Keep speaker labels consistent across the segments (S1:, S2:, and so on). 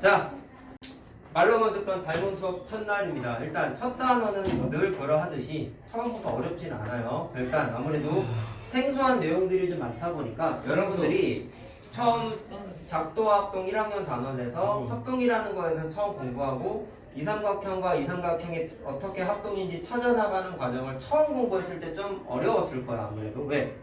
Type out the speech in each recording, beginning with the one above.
S1: 자, 말로만 듣던 닮은 수업 첫날입니다. 일단 첫 단어는 뭐늘 그러하듯이 처음부터 어렵진 않아요. 일단 아무래도 생소한 내용들이 좀 많다 보니까 여러분들이 처음 작도합동 1학년 단원에서 합동이라는 거에서 처음 공부하고 이삼각형과 이삼각형이 어떻게 합동인지 찾아나가는 과정을 처음 공부했을 때 좀 어려웠을 거야. 아무래도 왜?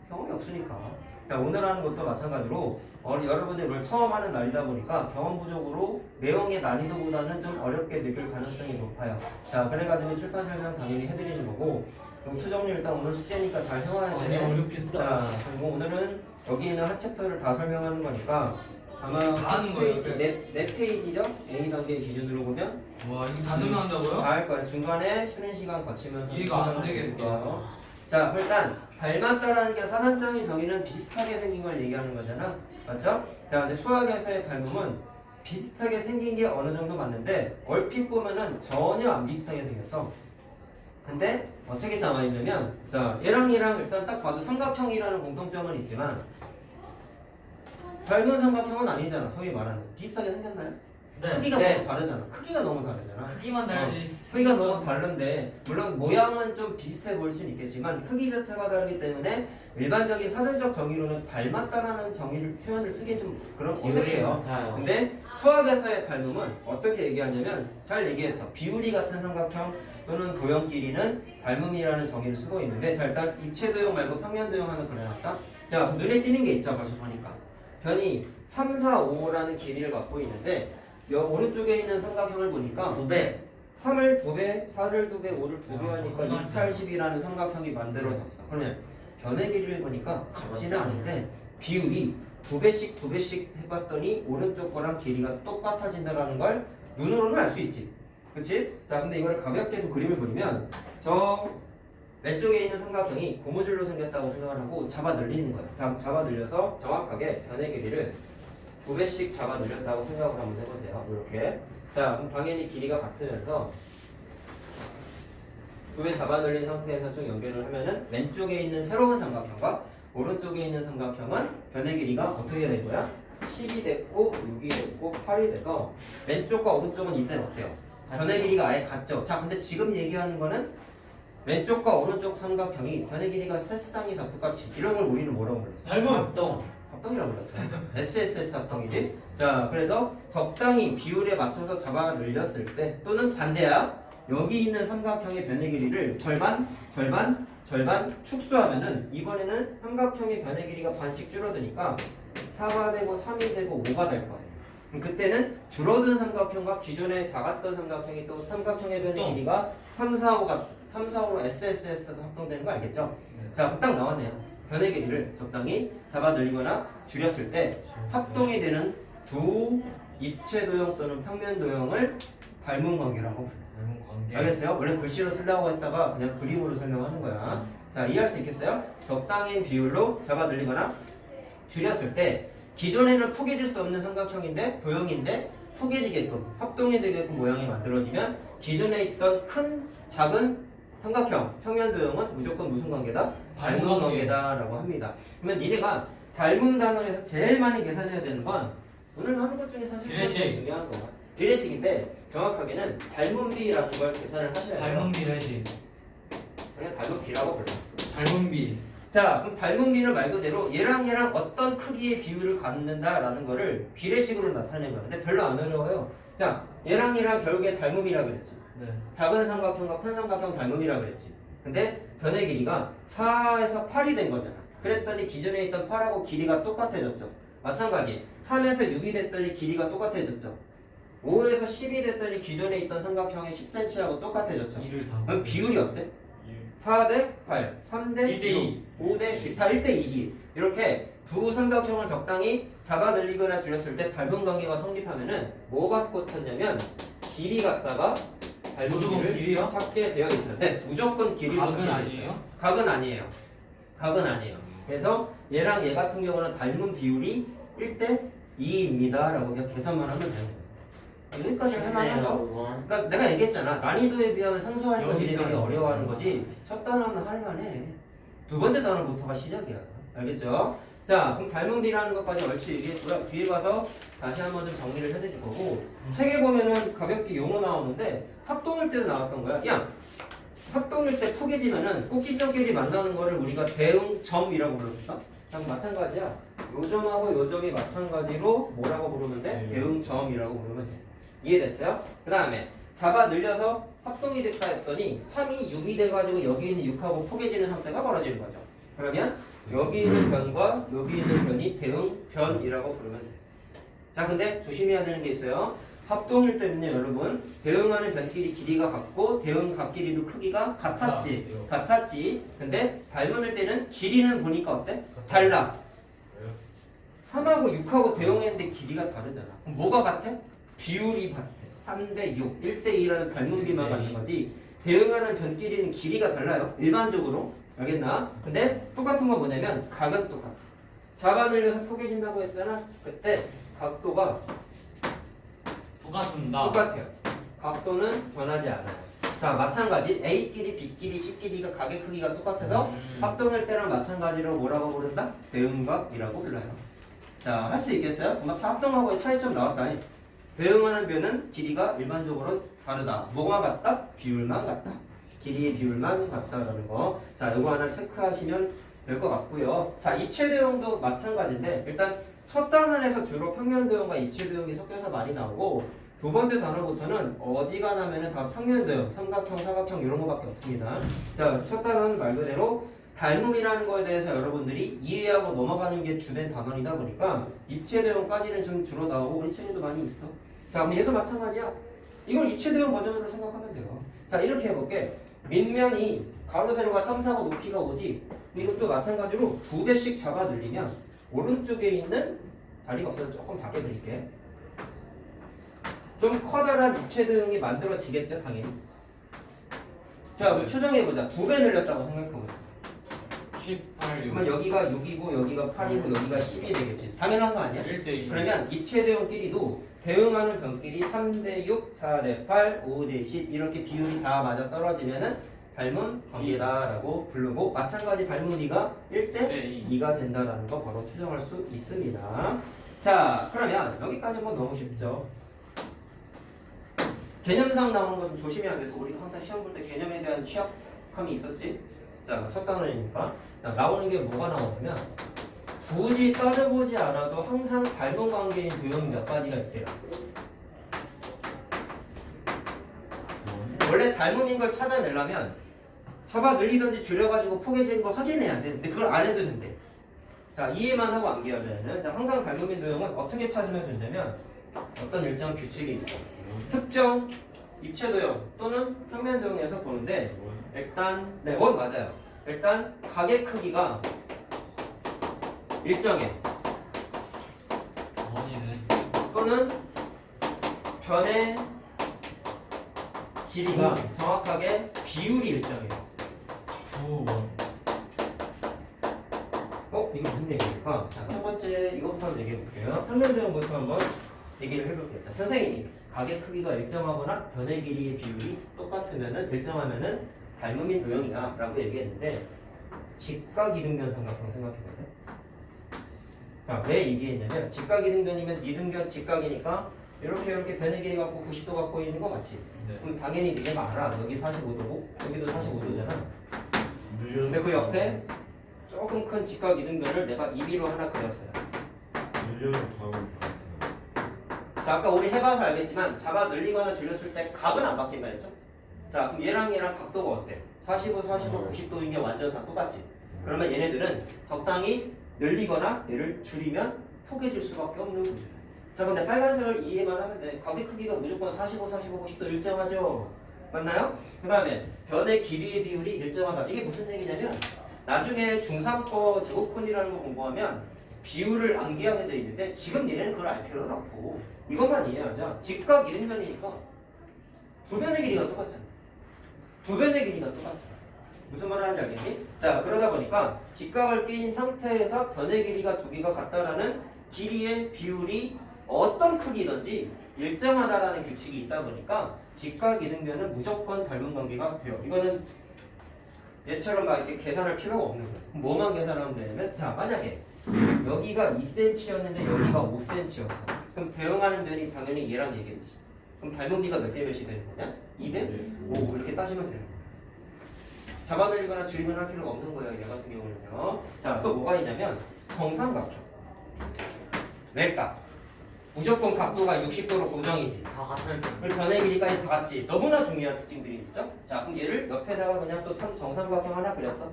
S1: 경험이 없으니까. 그러니까 오늘 하는 것도 마찬가지로 여러분들이 이걸 처음 하는 날이다 보니까 경험 부족으로 내용의 난이도보다는 좀 어렵게 느낄 가능성이 높아요. 자, 그래가지고 칠판 설명 당연히 해드리는 거고, 노트 정리 일단 오늘 숙제니까 잘 해와야 돼.
S2: 많이 어렵겠다.
S1: 자, 그리고 오늘은 여기 있는 한 챕터를 다 설명하는 거니까 아마
S2: 다 하는 거예요,
S1: 네 페이지죠? A 단계 기준으로 보면
S2: 와, 이거 다 설명한다고요?
S1: 다 할 거예요. 중간에 쉬는 시간 거치면서
S2: 이해가 안 되겠다.
S1: 자, 일단 닮았다라는 게 사전적인 정의는 비슷하게 생긴 걸 얘기하는 거잖아. 맞죠? 자, 근데 수학에서의 닮음은 비슷하게 생긴 게 어느 정도 맞는데 얼핏 보면은 전혀 안 비슷하게 생겼어. 근데 어떻게 남아있냐면, 자, 얘랑 일단 딱 봐도 삼각형이라는 공통점은 있지만 닮은 삼각형은 아니잖아. 소위 말하는 비슷하게 생겼나요? 크기가 너무 다르잖아. 크기가 너무 다르잖아.
S2: 크기만 다르지.
S1: 크기가 너무 다른데 물론 모양은 좀 비슷해 보일 수는 있겠지만 크기 자체가 다르기 때문에 일반적인 사전적 정의로는 닮았다라는 정의를 표현을 쓰기 좀 그런 어색해요. 근데 수학에서의 닮음은 어떻게 얘기하냐면 잘 얘기했어. 비율이 같은 삼각형 또는 도형끼리는 닮음이라는 정의를 쓰고 있는데, 자, 일단 입체도형 말고 평면도형 하나 그려놨다. 자, 눈에 띄는 게 있죠. 벌써 보니까 변이 3, 4, 5라는 길이를 갖고 있는데 오른쪽에 있는 삼각형을 보니까
S3: 2배
S1: 3을 2배, 4를 2배, 5를 2배 하니까 280이라는 삼각형이 만들어졌어. 그러면 변의 길이를 보니까 같지는 않은데 비율이 2배씩 해봤더니 오른쪽 거랑 길이가 똑같아진다는 걸 눈으로는 알 수 있지. 그치? 자, 근데 이걸 가볍게 좀 그림을 그리면 저 왼쪽에 있는 삼각형이 고무줄로 생겼다고 생각을 하고 잡아 늘리는 거예요. 잡아 늘려서 정확하게 변의 길이를 2배씩 잡아 늘렸다고 생각을 한번 해보세요. 이렇게. 자, 그럼 당연히 길이가 같으면서 2배 잡아 늘린 상태에서 쭉 연결을 하면은 왼쪽에 있는 새로운 삼각형과 오른쪽에 있는 삼각형은 변의 길이가 어떻게 된 거야? 10이 됐고 6이 됐고 8이 돼서 왼쪽과 오른쪽은 이때는 어때요? 변의 길이가 아예 같죠? 자, 근데 지금 얘기하는 거는 왼쪽과 오른쪽 삼각형이 변의 길이가 사실상이 다 똑같이, 이런 걸 우리는 뭐라고 불렀어?
S2: 닮음.
S3: 합동
S1: 합동이라고 불렀죠. SSS 합동이지. 자, 그래서 적당히 비율에 맞춰서 잡아 늘렸을 때 또는 반대야, 여기 있는 삼각형의 변의 길이를 절반 축소하면은 이번에는 삼각형의 변의 길이가 반씩 줄어드니까 4가 되고 3이 되고 5가 될 거예요. 그럼 그때는 줄어든 삼각형과 기존에 작았던 삼각형이 또 삼각형의 변의 길이가 3, 4, 5로 SSS도 합동되는 거 알겠죠? 자, 그럼 딱 나왔네요. 변의 길이를 적당히 잡아 늘리거나 줄였을 때 합동이 되는 두 입체도형 또는 평면도형을 닮은 관계라고 불러요.
S2: 닮은 관계.
S1: 알겠어요? 원래 글씨로 쓰려고 했다가 그냥 그림으로 설명하는 거야. 자, 이해할 수 있겠어요? 적당한 비율로 잡아 늘리거나 줄였을 때 기존에는 포개질 수 없는 삼각형인데 도형인데 포개지게끔 합동이 되게끔 모양이 만들어지면 기존에 있던 작은 삼각형 평면도형은 무조건 무슨 관계다? 닮은 관계다라고 합니다. 그러면 니네가 닮은 단원에서 제일 많이 계산해야 되는 건 오늘 하는 것 중에 사실 제일 중요한 거야. 비례식인데 정확하게는 닮은비라는 걸 계산을 하셔야 돼요.
S2: 닮은 비례식.
S1: 그냥 닮은비라고 불러.
S2: 닮은 비.
S1: 자, 그럼 닮은비를 말 그대로 얘랑 어떤 크기의 비율을 갖는다라는 거를 비례식으로 나타낸 거야. 근데 별로 안 어려워요. 자, 얘랑 결국에 닮음이라 그랬지.
S2: 네.
S1: 작은 삼각형과 큰 삼각형 닮음이라 그랬지. 근데 변의 길이가 4에서 8이 된 거잖아. 그랬더니 기존에 있던 8하고 길이가 똑같아졌죠. 마찬가지 3에서 6이 됐더니 길이가 똑같아졌죠. 5에서 10이 됐더니 기존에 있던 삼각형의 10cm하고 똑같아졌죠. 그럼 비율이 어때? 4 대 8, 3 대
S2: 1대 2,
S1: 5 대 10, 다 1대 2지. 이렇게 두 삼각형을 적당히 잡아 늘리거나 줄였을 때 닮은 관계가 성립하면은 뭐가 꽂혔냐면 길이 같다가
S2: 무조건 길이요?
S1: 찾게 되어 있어요. 네, 무조건 길이로
S2: 각은
S1: 찾게
S2: 아니에요?
S1: 각은 아니에요. 각은 아니에요. 그래서 얘랑 얘 같은 경우는 닮은 비율이 1대 2입니다. 라고 그냥 계산만 하면 되는 거예요. 여기까지 할만하죠. 그러니까 내가 얘기했잖아. 난이도에 비하면 상수하니까 니네들이 어려워하는 거지. 첫 단어는 할만해. 두 번째 단어부터가 시작이야. 알겠죠? 자, 그럼 닮은비라는 것까지 얼추 얘기했고요. 뒤에 가서 다시 한번 좀 정리를 해드릴 거고 책에 보면은 가볍게 용어 나오는데 합동일 때도 나왔던 거야. 야, 합동일 때 포개지면은 꼭지점끼리 만나는 거를 우리가 대응점이라고 불렀다. 자, 마찬가지야. 요 점하고 요 점이 마찬가지로 뭐라고 부르면 돼? 대응점이라고 부르면 돼. 이해됐어요? 그 다음에 잡아 늘려서 합동이 됐다 했더니 3이 6이 돼가지고 여기 있는 6하고 포개지는 상태가 벌어지는 거죠. 그러면 여기 있는 변과 여기 있는 변이 대응변이라고 부르면 돼. 자, 근데 조심해야 되는 게 있어요. 합동일 때는요, 여러분, 대응하는 변끼리 길이가 같고 대응 각끼리도 크기가 같았지. 근데 닮은일 때는 길이는 보니까 어때? 달라. 3하고 6하고 대응했는데 길이가 다르잖아. 그럼 뭐가 같아? 비율이 같아. 3대 6, 1대 2라는 닮은비만 같은 거지. 대응하는 변끼리는 길이가 달라요. 일반적으로. 알겠나? 근데 똑같은 건 뭐냐면 각은 똑같아. 잡아 늘려서 포개진다고 했잖아. 그때 각도가 똑같아요. 각도는 변하지 않아요. 자, 마찬가지 A끼리 B끼리 C끼리가 각의 크기가 똑같아서 합동일 때랑 마찬가지로 뭐라고 부른다? 대응각이라고 불러요. 자, 할 수 있겠어요? 정말 합동하고의 차이점 나왔다니. 대응하는 변은 길이가 일반적으로 다르다. 뭐가 같다? 비율만 같다. 길이의 비율만 같다라는 거. 자, 요거 하나 체크하시면 될 것 같고요. 자, 입체 대응도 마찬가지인데 일단 첫 단원에서 주로 평면 대응과 입체 대응이 섞여서 많이 나오고 두 번째 단어부터는 어지간하면은 다 평면 대응, 삼각형, 사각형 이런 거밖에 없습니다. 자, 첫 단어는 말 그대로 닮음이라는 거에 대해서 여러분들이 이해하고 넘어가는 게 주된 단원이다 보니까 입체 대응까지는 좀 주로 나오고 우리 책에도 많이 있어. 자, 그럼 얘도 마찬가지야. 이걸 입체 대응 버전으로 생각하면 돼요. 자, 이렇게 해볼게. 밑면이 가로 세로가 3, 4고 높이가 5지. 이것도 마찬가지로 2배씩 잡아 늘리면 오른쪽에 있는 자리가 없어서 조금 작게 그릴게. 좀 커다란 입체 대응이 만들어지겠죠, 당연히. 자, 그럼 추정해보자. 2배 늘렸다고 생각해보자.
S2: 18, 6.
S1: 그러면 여기가 6이고 여기가 8이고 여기가 10이 되겠지. 당연한 거 아니야?
S2: 1대2.
S1: 그러면 입체 대응끼리도 대응하는 변끼리 3대 6, 4대 8, 5대 10 이렇게 비율이 다 맞아 떨어지면은 닮은 관계다라고 부르고 마찬가지 닮은이가 1대 2가 된다라는 거 바로 추정할 수 있습니다. 자, 그러면 여기까지 뭐 너무 쉽죠. 개념상 나오는 거 좀 조심해야 돼서 우리가 항상 시험 볼 때 개념에 대한 취약함이 있었지. 자, 첫 단원이니까 나오는 게 뭐가 나오냐면 굳이 따져보지 않아도 항상 닮은 관계인 도형이 몇 가지가 있대요. 원래 닮음인 걸 찾아내려면 잡아 늘리든지 줄여가지고 포개지는 거 확인해야 돼. 근데 그걸 안 해도 된대. 자, 이해만 하고 암기하려면 자, 항상 닮음인 도형은 어떻게 찾으면 된다면 어떤 일정 규칙이 있어. 특정 입체 도형 또는 평면 도형에서 보는데 일단 네, 원 맞아요. 일단 각의 크기가 일정해. 또는 변의 길이가 정확하게 비율이 일정해요. 이거 무슨 얘기일까? 자, 첫 번째 이것부터 한번 얘기해 볼게요. 평면 도형부터 한번 얘기를 해볼게요. 자, 선생님이 각의 크기가 일정하거나 변의 길이의 비율이 똑같으면은 일정하면은 닮음인 도형이야 라고 얘기했는데 직각 이등변 삼각형 생각해볼래? 자, 왜 얘기했냐면 직각 이등변이면 이등변 직각이니까 이렇게 변의 길이 갖고 90도 갖고 있는 거 맞지?
S2: 네.
S1: 그럼 당연히 네가 알아. 여기 45도고 여기도 45도잖아. 근데 그 옆에 조금 큰 직각 이등변을 내가 임의로 하나 그렸어요. 자, 아까 우리 해봐서 알겠지만 잡아 늘리거나 줄였을 때 각은 안 바뀐다 했죠? 자, 그럼 얘랑 각도가 어때? 45, 45, 90도인 게 완전 다 똑같지? 그러면 얘네들은 적당히 늘리거나 얘를 줄이면 포개질 수밖에 없는 거죠. 자, 근데 빨간색을 이해만 하면 돼. 각의 크기가 무조건 45, 45, 90도 일정하죠? 맞나요? 그 다음에 변의 길이의 비율이 일정하다. 이게 무슨 얘기냐면 나중에 중3거 제곱근이라는 거 공부하면 비율을 암기하게 돼 있는데 지금 얘네는 그걸 알 필요는 없고 이것만 이해하자. 직각 이등변이니까 두 변의 길이가 똑같잖아. 두 변의 길이가 똑같잖아. 무슨 말을 하는지 알겠니? 자, 그러다 보니까 직각을 끼인 상태에서 변의 길이가 두 개가 같다라는 길이의 비율이 어떤 크기든지 일정하다라는 규칙이 있다 보니까 직각 이등변은 무조건 닮은 관계가 돼요. 이거는 얘처럼 막 이렇게 계산할 필요가 없는 거예요. 뭐만 계산하면 되냐면 자, 만약에 여기가 2cm였는데 여기가 5cm였어. 그럼 대응하는 면이 당연히 얘랑 얘겠지. 그럼 닮은비가 몇 대 몇이 되는 거냐? 2대 5 이렇게 따지면 되는 거야. 잡아들리거나 줄이거나 할 필요가 없는 거예요. 얘 같은 경우는요. 자, 또 뭐가 있냐면 정삼각형. 왜일까? 무조건 각도가 60도로 고정이지.
S2: 다 같을 거.
S1: 그리고 변의 길이까지 다 같지. 너무나 중요한 특징들이 있죠? 자, 그럼 얘를 옆에다가 그냥 또 정삼각형 하나 그렸어.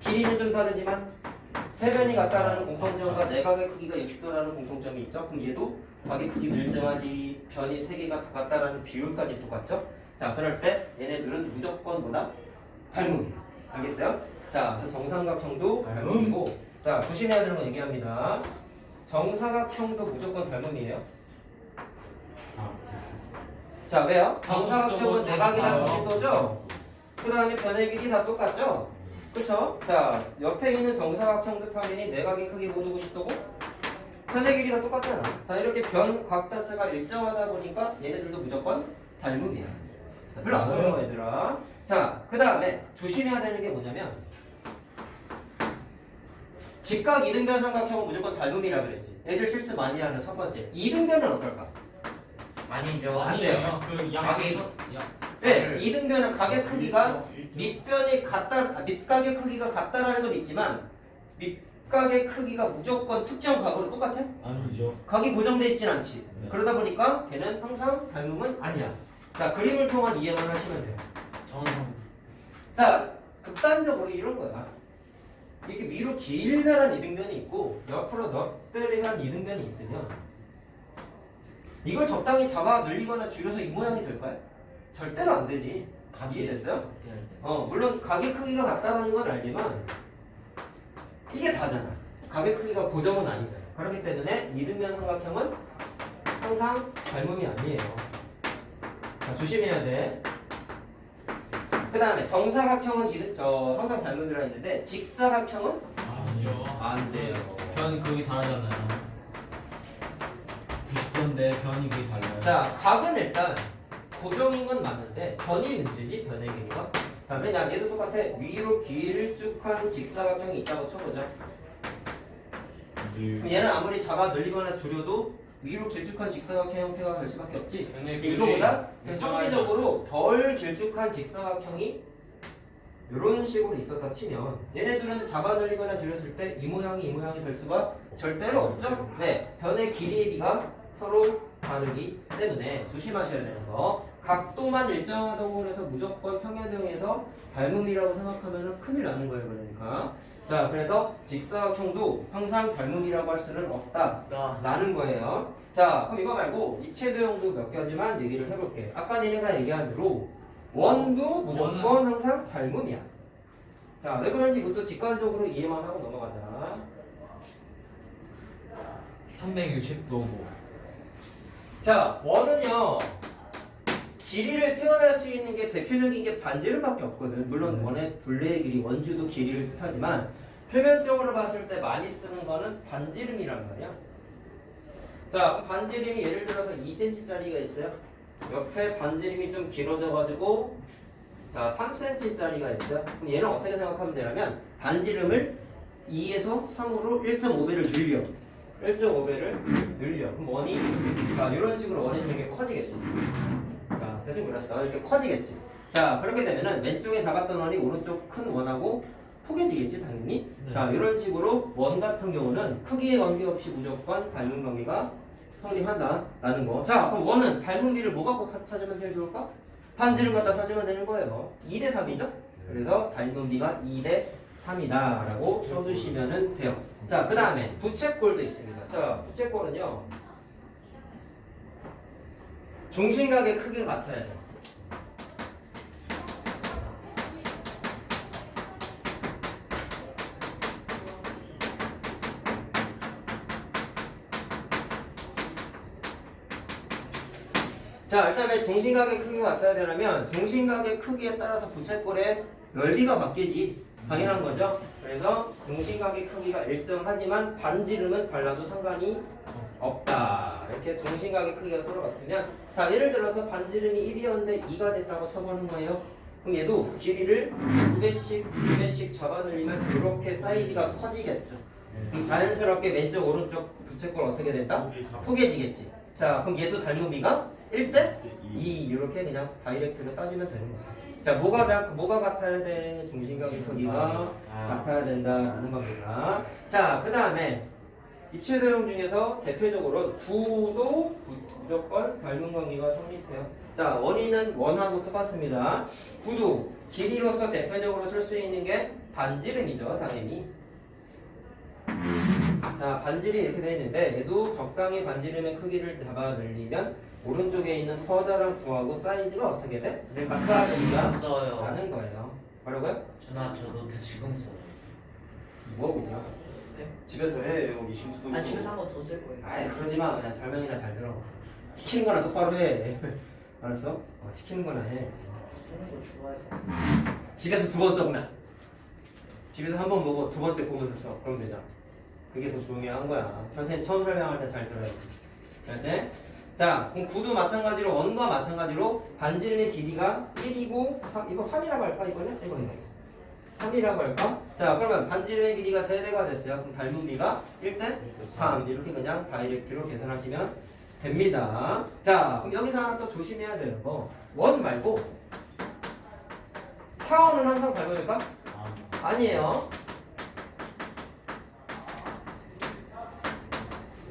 S1: 길이는 좀 다르지만 세 변이 같다라는 공통점과 내각의 크기가 60도라는 공통점이 있죠? 그럼 얘도 각의 크기도 일정하지. 변이 세 개가 다 같다라는 비율까지 똑같죠? 자, 그럴 때 얘네들은 무조건 뭐다? 닮음이야. 알겠어요? 자, 그래서 정삼각형도 닮음이고, 자, 조심해야 되는 거 얘기합니다. 정사각형도 무조건 닮음이에요. 자, 왜요? 정사각형은 내각이랑 90도죠? 그 다음에 변의 길이 다 똑같죠? 그쵸? 자, 옆에 있는 정사각형도 당연히 내각의 크기 모두 90도고, 변의 길이 다 똑같잖아. 자, 이렇게 변각 자체가 일정하다 보니까 얘네들도 무조건 닮음이야. 자, 별로 안 어려워, 얘들아. 자, 그 다음에 조심해야 되는 게 뭐냐면, 직각 이등변 삼각형은 무조건 닮음이라 그랬지. 애들 실수 많이 하는 첫 번째. 이등변은 어떨까?
S2: 아니죠.
S1: 안 돼요.
S2: 그
S3: 각이
S1: 네, 이등변은 각의 크기가 밑변이 같다, 밑각의 크기가 같다라는 건 있지만 밑각의 크기가 무조건 특정 각으로 똑같아?
S3: 아니죠.
S1: 각이 고정돼 있진 않지.
S3: 네.
S1: 그러다 보니까 걔는 항상 닮음은 아니야. 자, 그림을 통한 이해만 하시면 돼요.
S2: 저는
S1: 자, 극단적으로 이런 거야. 이렇게 위로 길다란 이등변이 있고 옆으로 넉대한 이등변이 있으면 이걸 적당히 잡아 늘리거나 줄여서 이 모양이 될까요? 절대로 안 되지. 이해됐어요? 물론 각의 크기가 같다는 건 알지만 이게 다잖아. 각의 크기가 고정은 아니잖아. 그렇기 때문에 이등변 삼각형은 항상 닮음이 아니에요. 자, 조심해야 돼. 그 다음에 정사각형은 항상 닮음이라 했는데 직사각형은
S3: 아니죠.
S1: 안 돼요.
S3: 변 그게 다르잖아요. 90도인데 변이 그게 달라요.
S1: 자, 각은 일단 고정인 건 맞는데 변이 문제지, 변의 길이가. 자, 왜냐, 얘도 똑같아. 위로 길쭉한 직사각형이 있다고 쳐보자. 그럼 얘는 아무리 잡아 늘리거나 줄여도 위로 길쭉한 직사각형 형태가 될 수밖에 없지. 이거보다 상대적으로 덜 길쭉한 직사각형이 이런 식으로 있었다 치면 얘네들은 잡아 늘리거나 줄였을 때 이 모양이 될 수가 절대로 없죠. 네, 변의 길이의 비가 서로 다르기 때문에 조심하셔야 되는 거. 각도만 일정하다고 해서 무조건 평행대응해서 닮음이라고 생각하면 큰일 나는 거예요. 그러니까. 자, 그래서 직사각형도 항상 닮음이라고 할 수는 없다라는 거예요. 자, 그럼 이거 말고 입체도형도 몇 가지만 얘기를 해볼게. 아까 니네가 얘기한 대로 원도 무조건 항상 닮음이야. 자, 왜 그런지 이것도 직관적으로 이해만 하고 넘어가자.
S3: 360도고.
S1: 자, 원은요 길이를 표현할 수 있는 게 대표적인 게 반지름밖에 없거든. 물론 원의 둘레의 길이 원주도 길이를 뜻하지만 표면적으로 봤을 때 많이 쓰는 거는 반지름이란 말이야. 자, 반지름이 예를 들어서 2cm짜리가 있어요. 옆에 반지름이 좀 길어져가지고 자 3cm짜리가 있어요. 그럼 얘는 어떻게 생각하면 되냐면 반지름을 2에서 3으로 1.5배를 늘려. 1.5배를 늘려. 그럼 원이 자 이런 식으로 원이 좀 이렇게 커지겠지. 자 대충 그렸어. 이렇게 커지겠지. 자 그렇게 되면은 왼쪽에 작았던 원이 오른쪽 큰 원하고 포개지겠지 당연히.
S3: 네.
S1: 자 이런 식으로 원 같은 경우는 크기에 관계없이 무조건 닮은 관계가 성립한다라는 거. 자 그럼 원은 닮은 비를 뭐 갖고 찾으면 제일 좋을까? 반지름 갖다 찾으면 되는 거예요. 2대 3이죠. 그래서 닮은 비가 2대 3이다 라고 써주시면 돼요. 자 그 다음에 부채꼴도 있습니다. 자 부채꼴은요 중심각의 크기가 같아야 돼요. 자 일단 왜 중심각의 크기가 같아야 되냐면 중심각의 크기에 따라서 부채꼴의 넓이가 바뀌지. 당연한 거죠. 그래서 중심각의 크기가 일정하지만 반지름은 달라도 상관이 없다. 이렇게 중심각의 크기가 서로 같으면 자 예를 들어서 반지름이 1이었는데 2가 됐다고 쳐보는 거예요. 그럼 얘도 길이를 2배씩 잡아들리면 이렇게 사이즈가 커지겠죠. 그럼 자연스럽게 왼쪽 오른쪽 부채꼴 어떻게 된다? 포개지겠지. 자, 그럼 얘도 닮은비가 1대 2 이렇게 그냥 다이렉트로 따지면 되는 거야. 자, 뭐가 같아야 돼? 중심각의 크기가 같아야 된다라는 겁니다. 자, 그 다음에 입체도형 중에서 대표적으로 구도 무조건 닮은 관계가 성립해요. 자, 원인은 원하고 똑같습니다. 구도, 길이로서 대표적으로 쓸 수 있는 게 반지름이죠, 당연히. 자, 반지름이 이렇게 되어 있는데 얘도 적당히 반지름의 크기를 잡아 늘리면 오른쪽에 있는 커다란 구하고 사이즈가 어떻게 돼?
S2: 근데
S1: 같아야
S2: 지금
S1: 된다
S2: 써요.
S1: 라는 거예요. 뭐라고요?
S2: 준아 저 노트 지금 써요.
S1: 뭐하고 있냐?
S4: 네.
S1: 집에서 해. 여기 심수도 있고.
S4: 아니 집에서 한 번 더 쓸 거예요.
S1: 아이 그러지 마. 그냥 설명이나 잘 들어. 시키는 거나 똑바로 해. 알았어? 시키는 거나 해.
S4: 쓰는 거 좋아해요.
S1: 집에서 2번 써보면. 집에서 한 번 보고 2번째 보면서 써. 그럼 되잖아. 그게 더 중요한 거야. 선생님 처음 설명할 때 잘 들어야지. 알았지? 자, 그럼 구도 마찬가지로 원과 마찬가지로 반지름의 길이가 1이고 3, 이거 3이라고 할까 이거는? 이거 3이라고 할까? 자, 그러면 반지름의 길이가 3배가 됐어요. 그럼 닮은비가 1대 3 이렇게 그냥 다이렉트로 계산하시면 됩니다. 자, 그럼 여기서 하나 또 조심해야 되는 거 원 말고 타원은 항상 닮을까? 아니에요.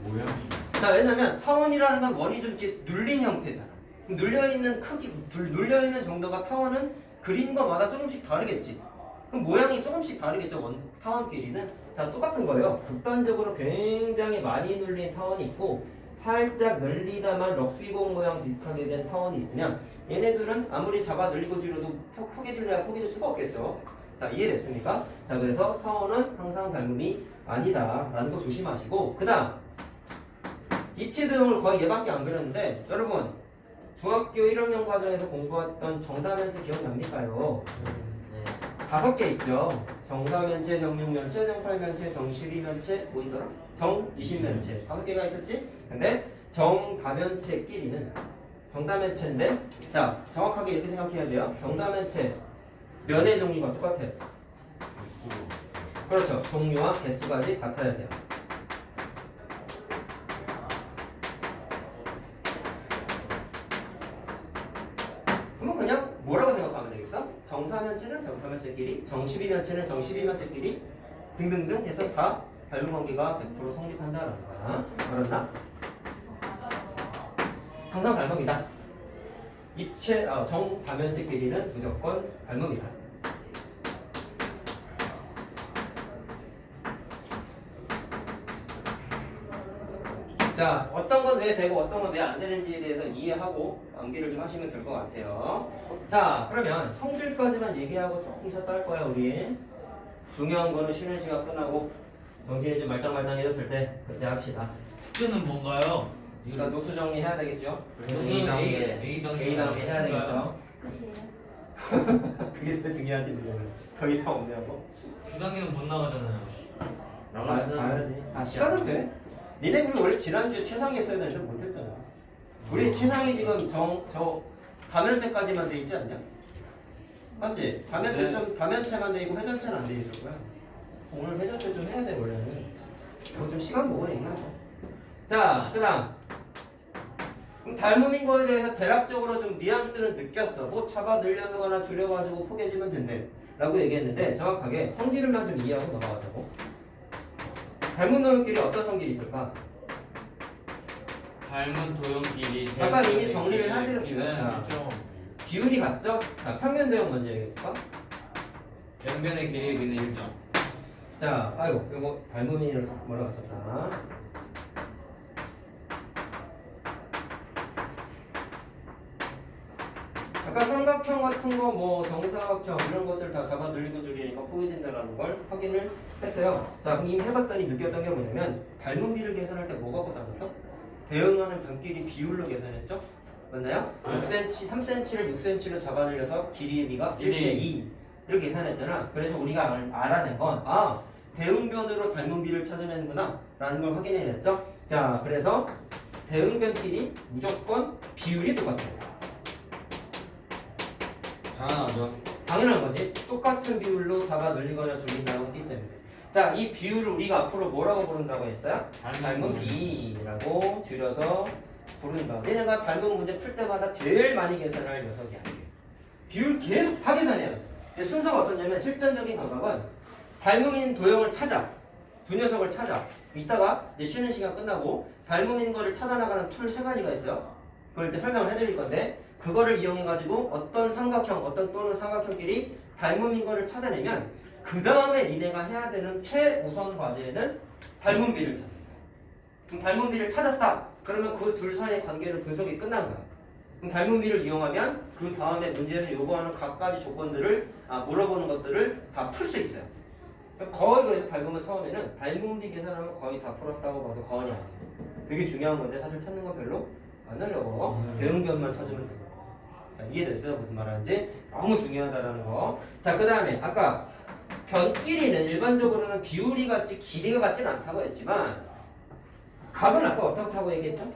S3: 뭐야?
S1: 자, 왜냐면 타원이라는 건 원이 좀 이렇게 눌린 형태잖아. 눌려있는 크기, 눌려있는 정도가 타원은 그린 것마다 조금씩 다르겠지. 그럼 모양이 조금씩 다르겠죠, 타원 길이는. 자, 똑같은 거예요. 극단적으로 굉장히 많이 눌린 타원이 있고 살짝 늘리다만 럭비공 모양 비슷하게 된 타원이 있으면 얘네들은 아무리 잡아 늘리고 줄여도 포개줄래야 포개줄 수가 없겠죠. 자, 이해됐습니까? 자, 그래서 타원은 항상 닮음이 아니다 라는 거 조심하시고, 그 다음 입체도형을 거의 얘밖에 안 그렸는데 여러분 중학교 1학년 과정에서 공부했던 정다면체 기억납니까요?
S2: 네.
S1: 5개 있죠. 정다면체, 정육면체, 정팔면체, 정십이면체, 뭐 있더라? 정이십면체 5개가 있었지? 근데 정다면체끼리는 정다면체인데 자, 정확하게 이렇게 생각해야 돼요. 정다면체 면의 종류가 똑같아요. 그렇죠. 종류와 개수까지 같아야 돼요. 그러면 그냥 뭐라고 생각하면 되겠어? 정사면체는 정사면체끼리, 정십이면체는 정십이면체끼리 등등등 해서 다 닮은 관계가 100% 성립한다라는 거야. 그렇나? 항상 닮음이다. 입체 정다면체끼리는 무조건 닮음이다. 자, 어떤 건 왜 되고 어떤 건 왜 안 되는지에 대해서 이해하고 암기를 좀 하시면 될 것 같아요. 자, 그러면 성질까지만 얘기하고 조금 쉬었다 할 거야, 우리. 중요한 거는 쉬는 시간 끝나고 정신이 좀 말짱말짱해졌을 때 그때 합시다.
S3: 숙제는 뭔가요?
S1: 일단 노트 정리해야 되겠죠?
S3: 무슨
S2: A 단계.
S3: A 단계
S1: A 다음에 해야 되겠죠?
S5: 끝이에요.
S1: 그게 제일 중요하지, 이제는. 더 이상 없냐고.
S3: 그 단계는 못 나가잖아요.
S1: 봐야지. 시간은 돼. 니네 우리 원래 지난주에 최상위 했어야 되는데 못했잖아. 우리 최상위 지금 저 다면체까지만 돼 있지 않냐? 맞지? 다면체
S3: 네.
S1: 좀 다면체만 돼 있고 회전체는 안 돼 있을 거야. 오늘 회전체 좀 해야 돼 원래는. 그거 좀 시간 보고 얘기하자. 자, 그다음. 그럼 닮음인 거에 대해서 대략적으로 좀 뉘앙스를 느꼈어. 뭐 잡아 늘려서거나 줄여가지고 포개지면 된대. 라고 얘기했는데 정확하게 성질을만 좀 이해하고 넘어가자고. 닮은 도형끼리 어떤 성질이 있을까?
S3: 닮은 도형끼리
S1: 아까 이미 정리를 해드렸어요. 자.
S3: 있죠.
S1: 기울이 같죠? 자, 평면 도형 먼저 얘기해볼까?
S3: 양변의 길이는 1점.
S1: 자, 아이고, 이거 닮음이를 뭐라고 썼다. 아까 삼각형 같은 거, 뭐 정사각형 이런 것들 다 잡아 늘리고 줄이니까 포개진다라는 걸 확인을 했어요. 자, 그럼 이미 해봤더니 느꼈던 게 뭐냐면 닮은 비를 계산할 때 뭐 갖고 따졌어? 대응하는 변끼리 비율로 계산했죠? 맞나요? 6cm, 3cm를 6cm로 잡아 늘려서 길이의 비가 1대2 이렇게 계산했잖아. 그래서 우리가 알아낸 건 대응변으로 닮은 비를 찾아내는구나 라는 걸 확인해냈죠. 자, 그래서 대응변끼리 무조건 비율이 똑같아요.
S3: 당연하죠.
S1: 당연한 거지. 똑같은 비율로 잡아 늘리거나 줄인다고 했기 때문에. 자, 이 비율을 우리가 앞으로 뭐라고 부른다고 했어요? 닮은 비라고 줄여서 부른다. 얘네가 닮은 문제 풀 때마다 제일 많이 계산할 녀석이야. 비율 계속 다 계산해요. 순서가 어떠냐면 실전적인 감각은 닮음인 도형을 찾아. 두 녀석을 찾아. 이따가 이제 쉬는 시간 끝나고 닮음인 거를 찾아나가는 툴 세 가지가 있어요. 그걸 이제 설명을 해드릴 건데 그거를 이용해가지고 어떤 삼각형, 어떤 또는 삼각형끼리 닮음인 거를 찾아내면 그 다음에 니네가 해야 되는 최우선 과제는 닮음비를 찾는 거야. 그럼 닮음비를 찾았다. 그러면 그 둘 사이의 관계를 분석이 끝난 거야. 그럼 닮음비를 이용하면 그 다음에 문제에서 요구하는 각가지 조건들을 물어보는 것들을 다 풀 수 있어요. 거의 그래서 닮으면 처음에는 닮음비 계산하면 거의 다 풀었다고 봐도 과언이 아니에요. 되게 중요한 건데 사실 찾는 거 별로 안 어려워. 대응변만 찾으면 돼요. 자, 이해됐어요? 무슨 말하는지? 너무 중요하다라는 거. 자, 그 다음에 아까 변끼리는 일반적으로는 비율이 같지 길이가 같지는 않다고 했지만 각은 아까 어떻다고 얘기했죠?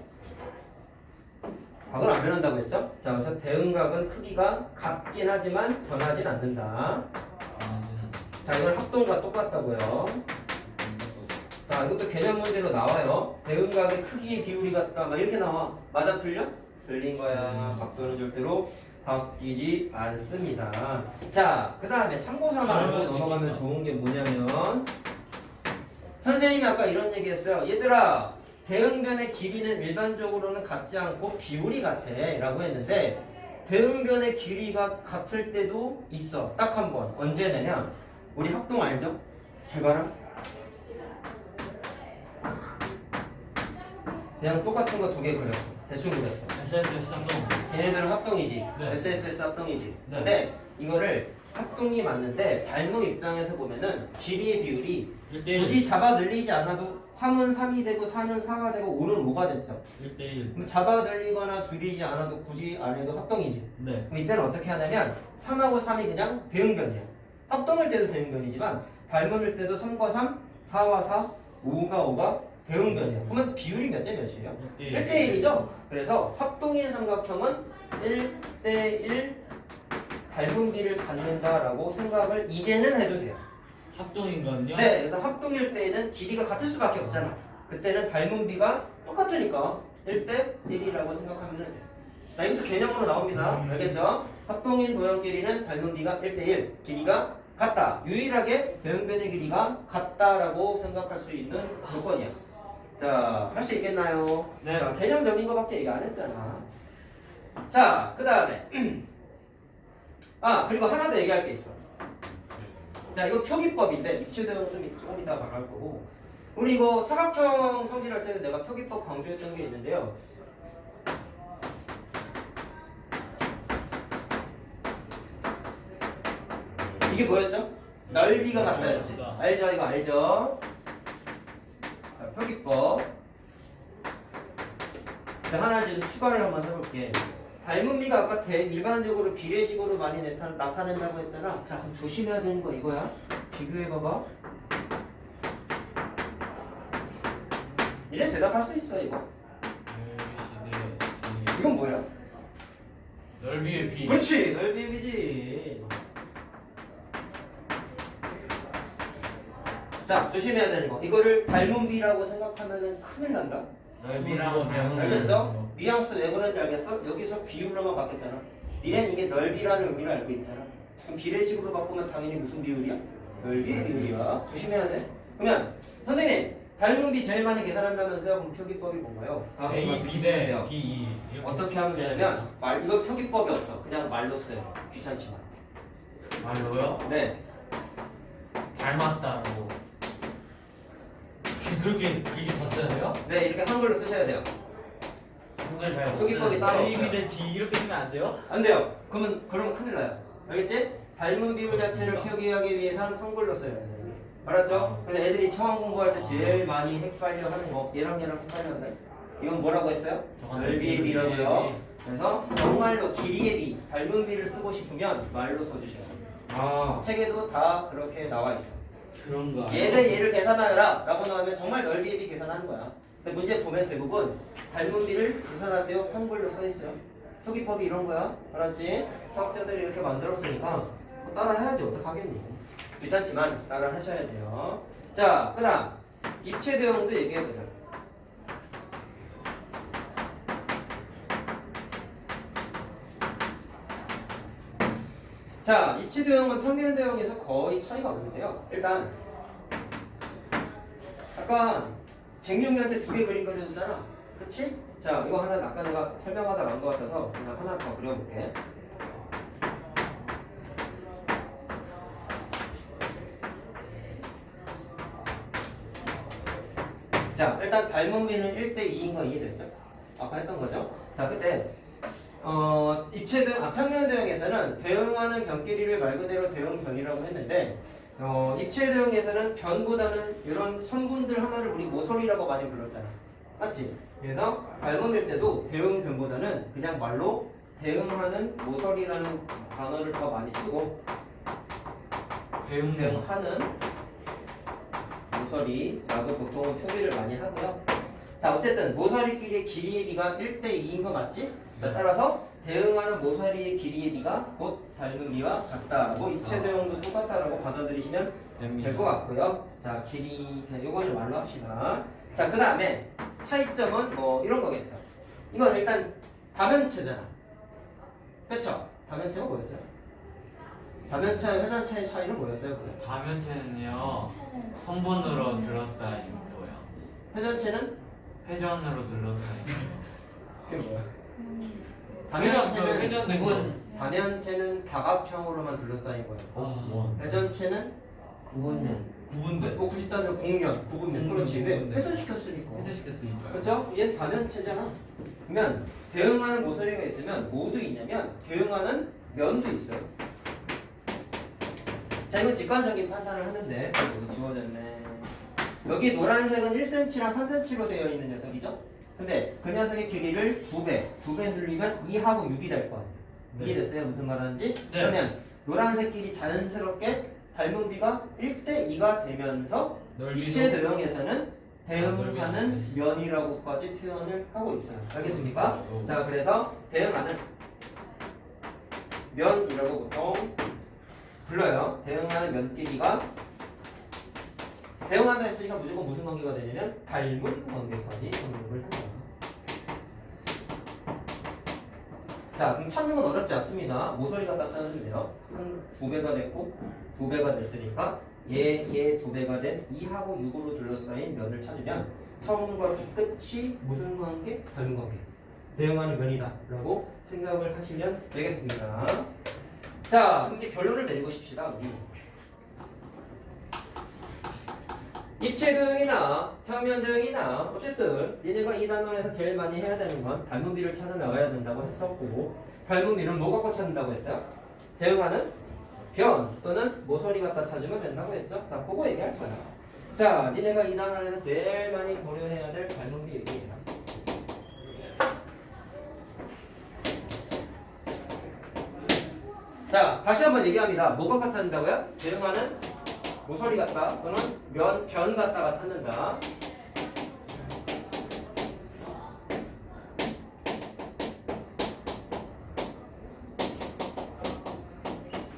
S1: 각은 안 변한다고 했죠? 자, 그래서 대응각은 크기가 같긴 하지만 변하진 않는다. 자, 이건 합동과 똑같다고요. 자, 이것도 개념 문제로 나와요. 대응각의 크기의 비율이 같다. 막 이렇게 나와. 맞아, 틀려? 틀린 거야. 각도는 절대로 바뀌지 않습니다. 자, 그 다음에 참고사망으로 넘어가면 좋은 게 뭐냐면 선생님이 아까 이런 얘기 했어요. 얘들아, 대응변의 길이는 일반적으로는 같지 않고 비율이 같아 라고 했는데 대응변의 길이가 같을 때도 있어. 딱 한 번. 언제 되냐? 우리 합동 알죠? 잘 봐라. 그냥 똑같은 거 두 개 그렸어. 대충 그렸어.
S3: SSS 합동.
S1: 얘네들은 합동이지.
S3: 네.
S1: SSS 합동이지.
S3: 네.
S1: 근데 이거를 합동이 맞는데 닮음 입장에서 보면은 길이의 비율이
S3: 1대1.
S1: 굳이 잡아 늘리지 않아도 3은 3이 되고 4는 4가 되고 5는 5가 됐죠.
S3: 1대1.
S1: 그럼 잡아 늘리거나 줄이지 않아도 굳이 안 해도 합동이지.
S3: 네.
S1: 그럼 이때는 어떻게 하냐면 3하고 3이 그냥 대응변이야. 합동일 때도 대응변이지만 닮음일 때도 3과 3, 4와 4, 5가 5가 대응변이야. 그러면 비율이 몇 대 몇이에요? 1대1이죠? 그래서 합동인 삼각형은 1대1 닮음비를 갖는다라고 생각을 이제는 해도 돼요.
S3: 합동인거든요.
S1: 네, 그래서 합동일 때에는 길이가 같을 수밖에 없잖아. 그때는 닮음비가 똑같으니까 1대1이라고 생각하면 돼요. 자, 이것도 개념으로 나옵니다. 알겠죠? 합동인 도형끼리는 닮음비가 1대1, 길이가 같다. 유일하게 대응변의 길이가 같다라고 생각할 수 있는 조건이야. 자, 할 수 있겠나요?
S3: 네.
S1: 자, 개념적인 거밖에 얘기 안 했잖아. 자, 그 다음에 그리고 하나 더 얘기할 게 있어. 자, 이거 표기법인데 입체대응은 조금 이따 말할 거고 우리 이거 사각형 성질할 때는 내가 표기법 강조했던 게 있는데요. 이게 뭐였죠? 넓이가 같다였지. 알죠? 이거 알죠? 자, 표기법. 자, 하나 이제 좀 추가를 한번 해볼게. 닮음비가 아까 일반적으로 비례식으로 많이 나타낸다고 했잖아. 자, 그럼 조심해야 되는 거 이거야. 비교해봐봐. 니네 대답할 수 있어 이거. 이건 뭐야?
S3: 넓이의 비.
S1: 그렇지, 넓이의 비지. 자, 조심해야 되는 거. 이거를 닮음비라고 생각하면은 큰일 난다.
S2: 넓이랑 대응은
S1: 알겠죠? 뉘앙스 왜 그런지 알겠어? 여기서 비율로만 바뀌었잖아. 니넨 이게 넓이라는 의미를 알고 있잖아. 그럼 비례식으로 바꾸면 당연히 무슨 비율이야? 넓이의 비율이야. 조심해야 돼. 그러면 선생님, 닮음비 제일 많이 계산한다면서요? 그럼 표기법이 뭔가요?
S3: A, B 대 D, E.
S1: 어떻게 하면 되냐면 이거 표기법이 없어. 그냥 말로 써요. 귀찮지만.
S2: 말로요?
S1: 네.
S2: 닮았다고.
S3: 그렇게 다 써야 돼요?
S1: 네, 이렇게 한글로 쓰셔야 돼요.
S2: 한글 잘 못
S1: 표기법이
S2: 쓰는데.
S1: 따로
S3: A,
S1: 없어요.
S3: B 대 D 이렇게 쓰면 안 돼요?
S1: 안 돼요. 그러면 큰일 나요. 알겠지? 닮은 비율 자체를 표기하기 위해서는 한글로 써야 돼요. 알았죠? 그래서 애들이 처음 공부할 때 제일 많이 헷갈려 하는 거 얘랑 헷갈려 한다. 이건 뭐라고 했어요? 넓이의 비라고요. 그래서 정말로 길이의 비, 닮은 비를 쓰고 싶으면 말로 써주셔야 돼요. 책에도 다 그렇게 나와 있어.
S3: 그런 거.
S1: 얘 대 얘를 계산하여라 라고 나오면 정말 넓이의 비 계산하는 거야. 근데 문제 보면 대부분 닮은 비를 계산하세요. 한글로 써 있어요. 표기법이 이런 거야. 알았지? 수학자들이 이렇게 만들었으니까 따라 해야지 어떡하겠니. 귀찮지만 따라 하셔야 돼요. 자, 그 다음 입체 대형도 얘기해보자. 자, 입체 대형은 평면 대형에서 거의 차이가 없는데요. 일단 아까 쟁육면체 두 개 그림 그려줬잖아. 그렇지? 자, 이거 하나 아까 내가 설명하다 간 것 같아서 그냥 하나 더 그려볼게. 자, 일단 닮은 비는 1대2인 거 이해됐죠? 아까 했던 거죠? 자, 그때 입체 대응, 평면 대응에서는 대응하는 변 길이를 말 그대로 대응변이라고 했는데 입체 대응에서는 변보다는 이런 선분들 하나를 우리 모서리라고 많이 불렀잖아. 맞지? 그래서 닮음일 때도 대응변보다는 그냥 말로 대응하는 모서리라는 단어를 더 많이 쓰고 대응하는 모서리라고 보통 표기를 많이 하고요. 자, 어쨌든 모서리끼리의 길이의 비가 1대2인 거 맞지? 자, 따라서 대응하는 모서리의 길이의 비가 곧 닮은 비와 같다라고 입체 대응도 똑같다라고 받아들이시면 될 것 같고요. 자, 길이, 자, 요거를 말로 합시다. 자, 그 다음에 차이점은 뭐 이런 거겠어요. 이건 일단 다면체잖아. 그쵸? 다면체가 뭐였어요? 다면체와 회전체의 차이는 뭐였어요? 그래?
S3: 다면체는요 성분으로 둘러싸인 도요.
S1: 회전체는?
S3: 회전으로 둘러싸인.
S1: 그게 뭐야?
S3: 회전
S2: 구분.
S1: 다면체는 다각형으로만 둘러싸인 거예요.
S3: 뭐
S1: 회전체는
S2: 구분면.
S3: 구분대.
S1: 90단위 공면, 구분면. 그렇지. 왜?
S3: 구분대.
S1: 회전시켰으니까.
S3: 회전시켰으니까.
S1: 그렇죠? 얘는 다면체잖아. 그러면 대응하는 모서리가 있으면 뭐도 있냐면 대응하는 면도 있어요. 자, 이건 직관적인 판단을 하는데 여기 지워졌네. 여기 노란색은 1cm랑 3cm로 되어 있는 녀석이죠? 근데 그 녀석의 길이를 2배 늘리면 2하고 6이 될 거예요.
S3: 네.
S1: 이해됐어요? 무슨 말하는지?
S3: 네.
S1: 그러면 노란색 길이 자연스럽게 닮은 비가 1대2가 되면서 입체 대응에서는 대응하는 면이라고까지 표현을 하고 있어요. 알겠습니까? 자, 그래서 대응하는 면이라고 보통 불러요. 대응하는 면 길이가 대응한다 했으니까 무조건 무슨 관계가 되냐면 닮은 관계까지 성립을 한다. 자, 그럼 찾는 건 어렵지 않습니다. 모서리 갖다 찾으면 돼요. 한 2배가 됐고 2배가 됐으니까 얘 2배가 된 2하고 6으로 둘러싸인 면을 찾으면 처음과 끝이 무슨 관계? 닮은 관계. 대응하는 면이다 라고 생각을 하시면 되겠습니다. 자, 그럼 이제 결론을 내리고 싶시다. 우리. 입체 대응이나 평면 대응이나 어쨌든 얘네가 이 단원에서 제일 많이 해야 되는 건 닮은 비를 찾아 나가야 된다고 했었고, 닮은 비를 뭐 갖고 찾는다고 했어요? 대응하는 변 또는 모서리 갖다 찾으면 된다고 했죠? 자, 그거 얘기할 거야. 자, 니네가 이 단원에서 제일 많이 고려해야 될 닮은 비 얘기해라. 자, 다시 한번 얘기합니다. 뭐 갖다 찾는다고요? 대응하는 모서리 갖다 또는 변 갖다가 찾는다.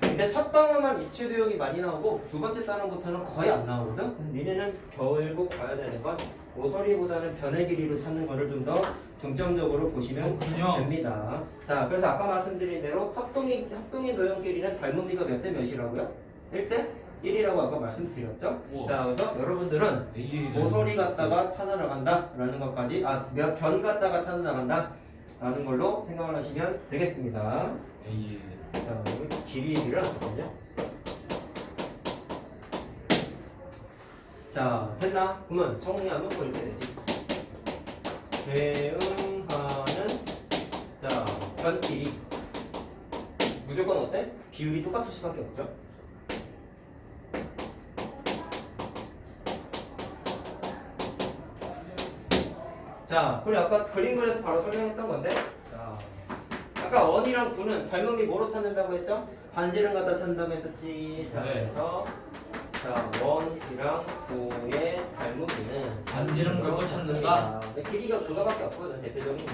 S1: 근데 첫 단어만 입체 대응이 많이 나오고 두 번째 단어부터는 거의 안 나오거든. 그래서 니네는 결국 봐야 되는 건 모서리보다는 변의 길이로 찾는 거를 좀 더 중점적으로 보시면 됩니다. 자, 그래서 아까 말씀드린 대로 합동인 도형 길이는 닮은 비가 몇 대 몇이라고요? 1대 1이라고 아까 말씀드렸죠?
S3: 우와.
S1: 자, 그래서 여러분들은 모서리 갖다가 찾아 나간다 라는 것까지 변 갖다가 찾아 나간다 라는 걸로 생각을 하시면 되겠습니다. 자, 여기 길이를 왔거든요. 자, 됐나? 그러면 정리하면 뭐 이렇게 되지? 대응하는 자, 변 길이 무조건 어때? 비율이 똑같을 수밖에 없죠. 자, 그리고 아까 그림 그려서 바로 설명했던 건데, 자, 아까 원이랑 구는 닮은 비 뭐로 찾는다고 했죠? 반지름 갖다 찾는다고 했었지. 자, 그래서 자, 원이랑 구의 닮은 비는
S3: 반지름 걸고 찾는다.
S1: 길이가 그거밖에 없거든, 대표적인 거.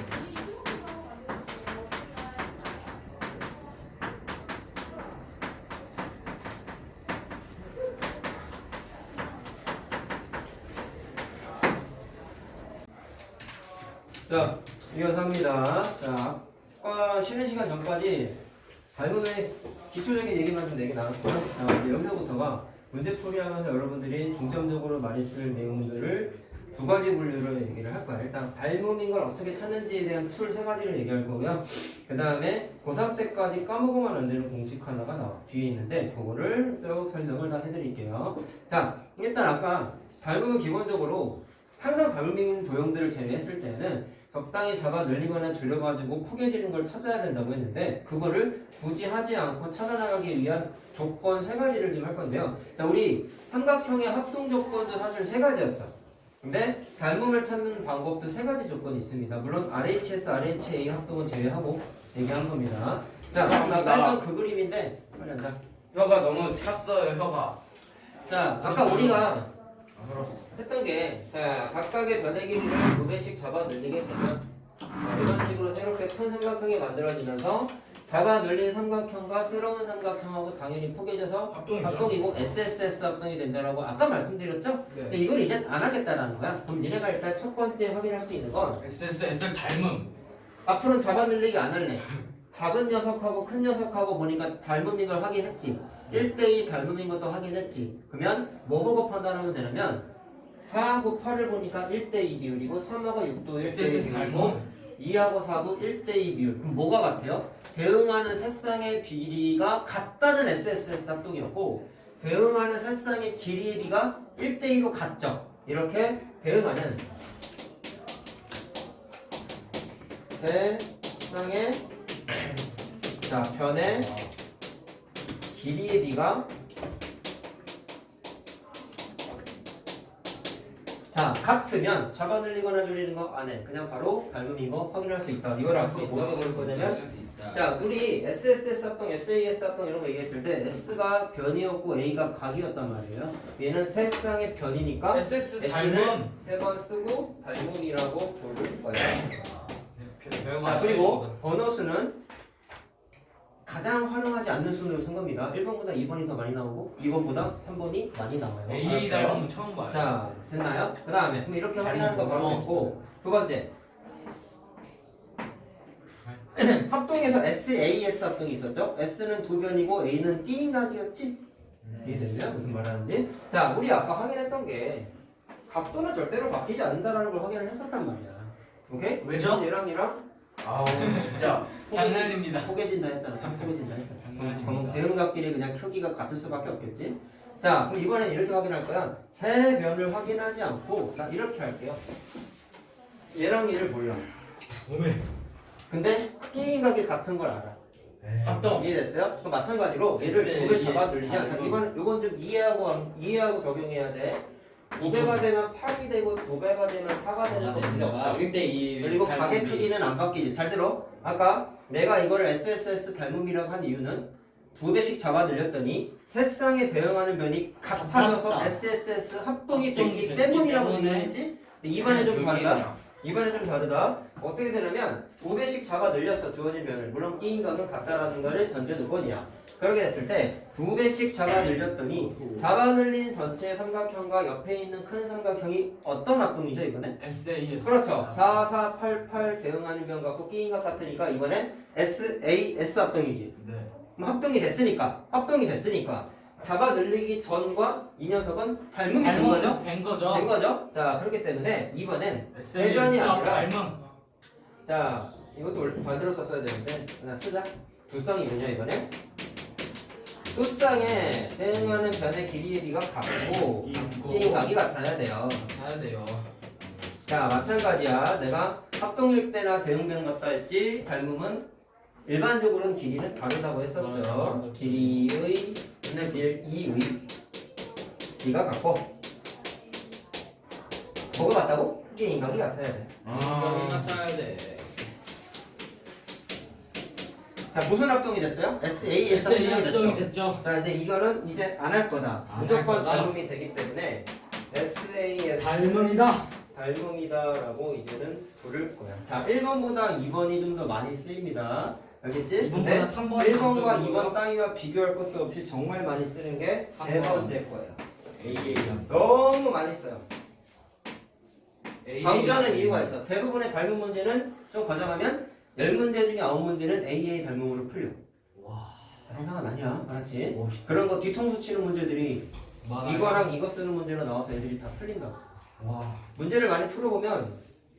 S1: 자, 이어서 합니다. 자, 아까 쉬는 시간 전까지 닮음의 기초적인 얘기만 좀 얘기 나눴고요. 자, 이제 여기서부터가 문제풀이하면서 여러분들이 중점적으로 많이 쓸 내용들을 두 가지 분류로 얘기를 할 거야. 일단 닮음인 걸 어떻게 찾는지에 대한 툴 세 가지를 얘기할 거고요. 그 다음에 고3 때까지 까먹으면 안 되는 공식 하나가 나와 뒤에 있는데 그거를 쭉 설명을 다 해드릴게요. 자, 일단 아까 닮음은 기본적으로 항상 닮음인 도형들을 제외했을 때는 적당히 잡아 늘리거나 줄여가지고 포개지는 걸 찾아야 된다고 했는데 그거를 굳이 하지 않고 찾아나가기 위한 조건 세 가지를 지금 할 건데요. 자, 우리 삼각형의 합동 조건도 사실 세 가지였죠. 근데 닮음을 찾는 방법도 세 가지 조건이 있습니다. 물론 RHS, RHA 합동은 제외하고 얘기한 겁니다. 자, 아까 깔던 그 그림인데 빨리 앉아.
S2: 혀가 너무 탔어요 혀가.
S1: 자, 아까 우리가
S2: 그렇어.
S1: 했던 게, 자, 각각의 변의 길이를 2배씩 잡아 늘리게 되면 자, 이런 식으로 새롭게 큰 삼각형이 만들어지면서 잡아 늘린 삼각형과 새로운 삼각형하고 당연히 포개져서 합동이고 SSS 합동이 된다라고 아까 말씀드렸죠? 근데 이걸 이제 안 하겠다라는 거야. 그럼 니네가 일단 첫 번째 확인할 수 있는 건
S2: SSS 닮음.
S1: 앞으로는 잡아 늘리기 안 할래. 작은 녀석하고 큰 녀석하고 보니까 닮음인 걸 확인했지. 1대2 닮음인 것도 확인했지. 그러면 뭐 보고 판단하면 되냐면 4하고 8을 보니까 1대2 비율이고 3하고 6도 1대2 비율이고 2하고 4도 1대2 비율. 그럼 뭐가 같아요? 대응하는 색상의 비리가 같다는 SSS 합동이었고 대응하는 색상의 길이의 비가 1대2로 같죠. 이렇게 대응하는 색상의 자, 변의 길이의 비가 자, 같으면 잡아 늘리거나 줄이는 거 안 해. 그냥 바로 닮음인 거 확인할 수 있다. 이걸 앞으로 뭐라고 볼 거냐면 자, 우리 SSS 합동, SAS 합동 이런 거 얘기했을 때 S가 변이었고 A가 각이었단 말이에요. 얘는 세 쌍의 변이니까
S3: SS
S1: S를
S3: 닮음.
S1: 3번 쓰고 닮음이라고 부를 거예요.
S3: 배우가
S1: 자, 그리고 번호수는 가장 활용하지 않는 순으로 쓴 겁니다. 1번보다 2번이 더 많이 나오고 2번보다 3번이 많이 나와요.
S3: A
S1: 알았어요?
S3: 닮음 처음 봐요.
S1: 자, 됐나요? 그 다음에 그럼 이렇게 확인하는 거 바로 됐고 두 번째 합동에서 SAS 합동이 있었죠? S는 두 변이고 A는 띠인각이었지? 이해됐나요? 무슨 말하는지? 자, 우리 아까 확인했던 게 각도는 절대로 바뀌지 않는다는 걸 확인을 했었단 말이야. 오케이?
S3: 왜죠?
S1: 얘랑
S2: 아우 진짜.
S3: 장난입니다.
S1: 포개진다 했잖아. 포개진다 했잖아.
S3: 장난입니다.
S1: 그럼 대응각끼리 그냥 크기가 같을 수밖에 없겠지? 자, 그럼 이번엔 이렇게 확인할 거야. 세 변을 확인하지 않고 나 이렇게 할게요. 얘랑 얘를 몰라.
S3: 오메.
S1: 근데 크기인각이 같은 걸 알아.
S2: 합동.
S1: 이해됐어요? 그 마찬가지로 얘를
S3: S,
S1: 두 배
S3: S,
S1: 잡아 늘리면 자,
S3: 닮음.
S1: 이건 좀 이해하고 적용해야 돼. 2배가 되면 8이 되고 2배가 되면 4가 되는 데 문제 없죠.
S3: 1대2.
S1: 그리고 가계 크기는 안 바뀌지. 잘 들어. 아까 내가 이거를 SSS 닮음이라고 한 이유는 2배씩 잡아 늘렸더니 세 쌍에 대응하는 변이 같아져서
S3: 같았다.
S1: SSS 합동이
S3: 합동이
S1: 됐기
S3: 됐기
S1: 때문이라고
S3: 때문에.
S1: 증명했지? 이번에 좀 다르다. 이번에 좀 다르다. 어떻게 되냐면 2배씩 잡아 늘렸어 주어진 변을. 물론 끼인각은 같다라는 거를 전제 조건이야. 그렇게 됐을 때 2배씩 잡아 늘렸더니 잡아 늘린 전체 삼각형과 옆에 있는 큰 삼각형이 어떤 합동이죠 이번엔?
S3: SAS.
S1: 그렇죠. 4, 4, 8, 8 대응하는 변 갖고 끼인각 같으니까 이번엔 SAS 합동이지.
S3: 네.
S1: 그럼 합동이 됐으니까 잡아 늘리기 전과 이 녀석은 닮음이 된 거죠?
S3: 된 거죠.
S1: 된 거죠? 자, 그렇기 때문에 이번엔 세
S3: SAS
S1: 변이 아니라
S3: 닮음.
S1: 자, 이것도 원래 반대로 썼어야 되는데 그냥 쓰자. 두 쌍이군요 이번에. 두 쌍에 대응하는 변의 길이의 비가 같고 끼인각이 같아야 돼요.
S3: 가야 돼요.
S1: 자, 마찬가지야. 내가 합동일 때나 대응변 같다 했지. 닮음은 일반적으로는 길이는 다르다고 했었죠. 길이의 이의 비가 같고 뭐가 같다고? 끼인각이 같아야 돼.
S3: 여기 같아야 돼.
S1: 자, 무슨 합동이 됐어요? SAS 합동이
S3: 합동이
S1: 됐죠.
S3: 됐죠.
S1: 자, 근데 이거는 이제 안 할 거다.
S3: 안할
S1: 무조건
S3: 거다.
S1: 닮음이 되기 때문에 SAS
S3: 닮음이다.
S1: 닮음이다라고 이제는 부를 거야. 자, 1번보다 2번이 좀 더 많이 쓰입니다. 알겠지?
S3: 2번보다
S1: 근데
S3: 3번이
S1: 1번과
S3: 쓰고요.
S1: 2번 따위와 비교할 것도 없이 정말 많이 쓰는 게 세
S3: 3번.
S1: 번째 거예요.
S3: AA.
S1: 너무 많이 써요. 강조하는 이유가 있어. 대부분의 닮은 문제는 좀 가져가면 10문제 중에 9문제는 AA 닮음으로 풀려.
S3: 와.
S1: 상상은 아니야. 알았지?
S3: 멋있다.
S1: 그런 거 뒤통수 치는 문제들이
S3: 많아요.
S1: 이거랑 이거 쓰는 문제로 나와서 애들이 다 틀린다.
S3: 와.
S1: 문제를 많이 풀어보면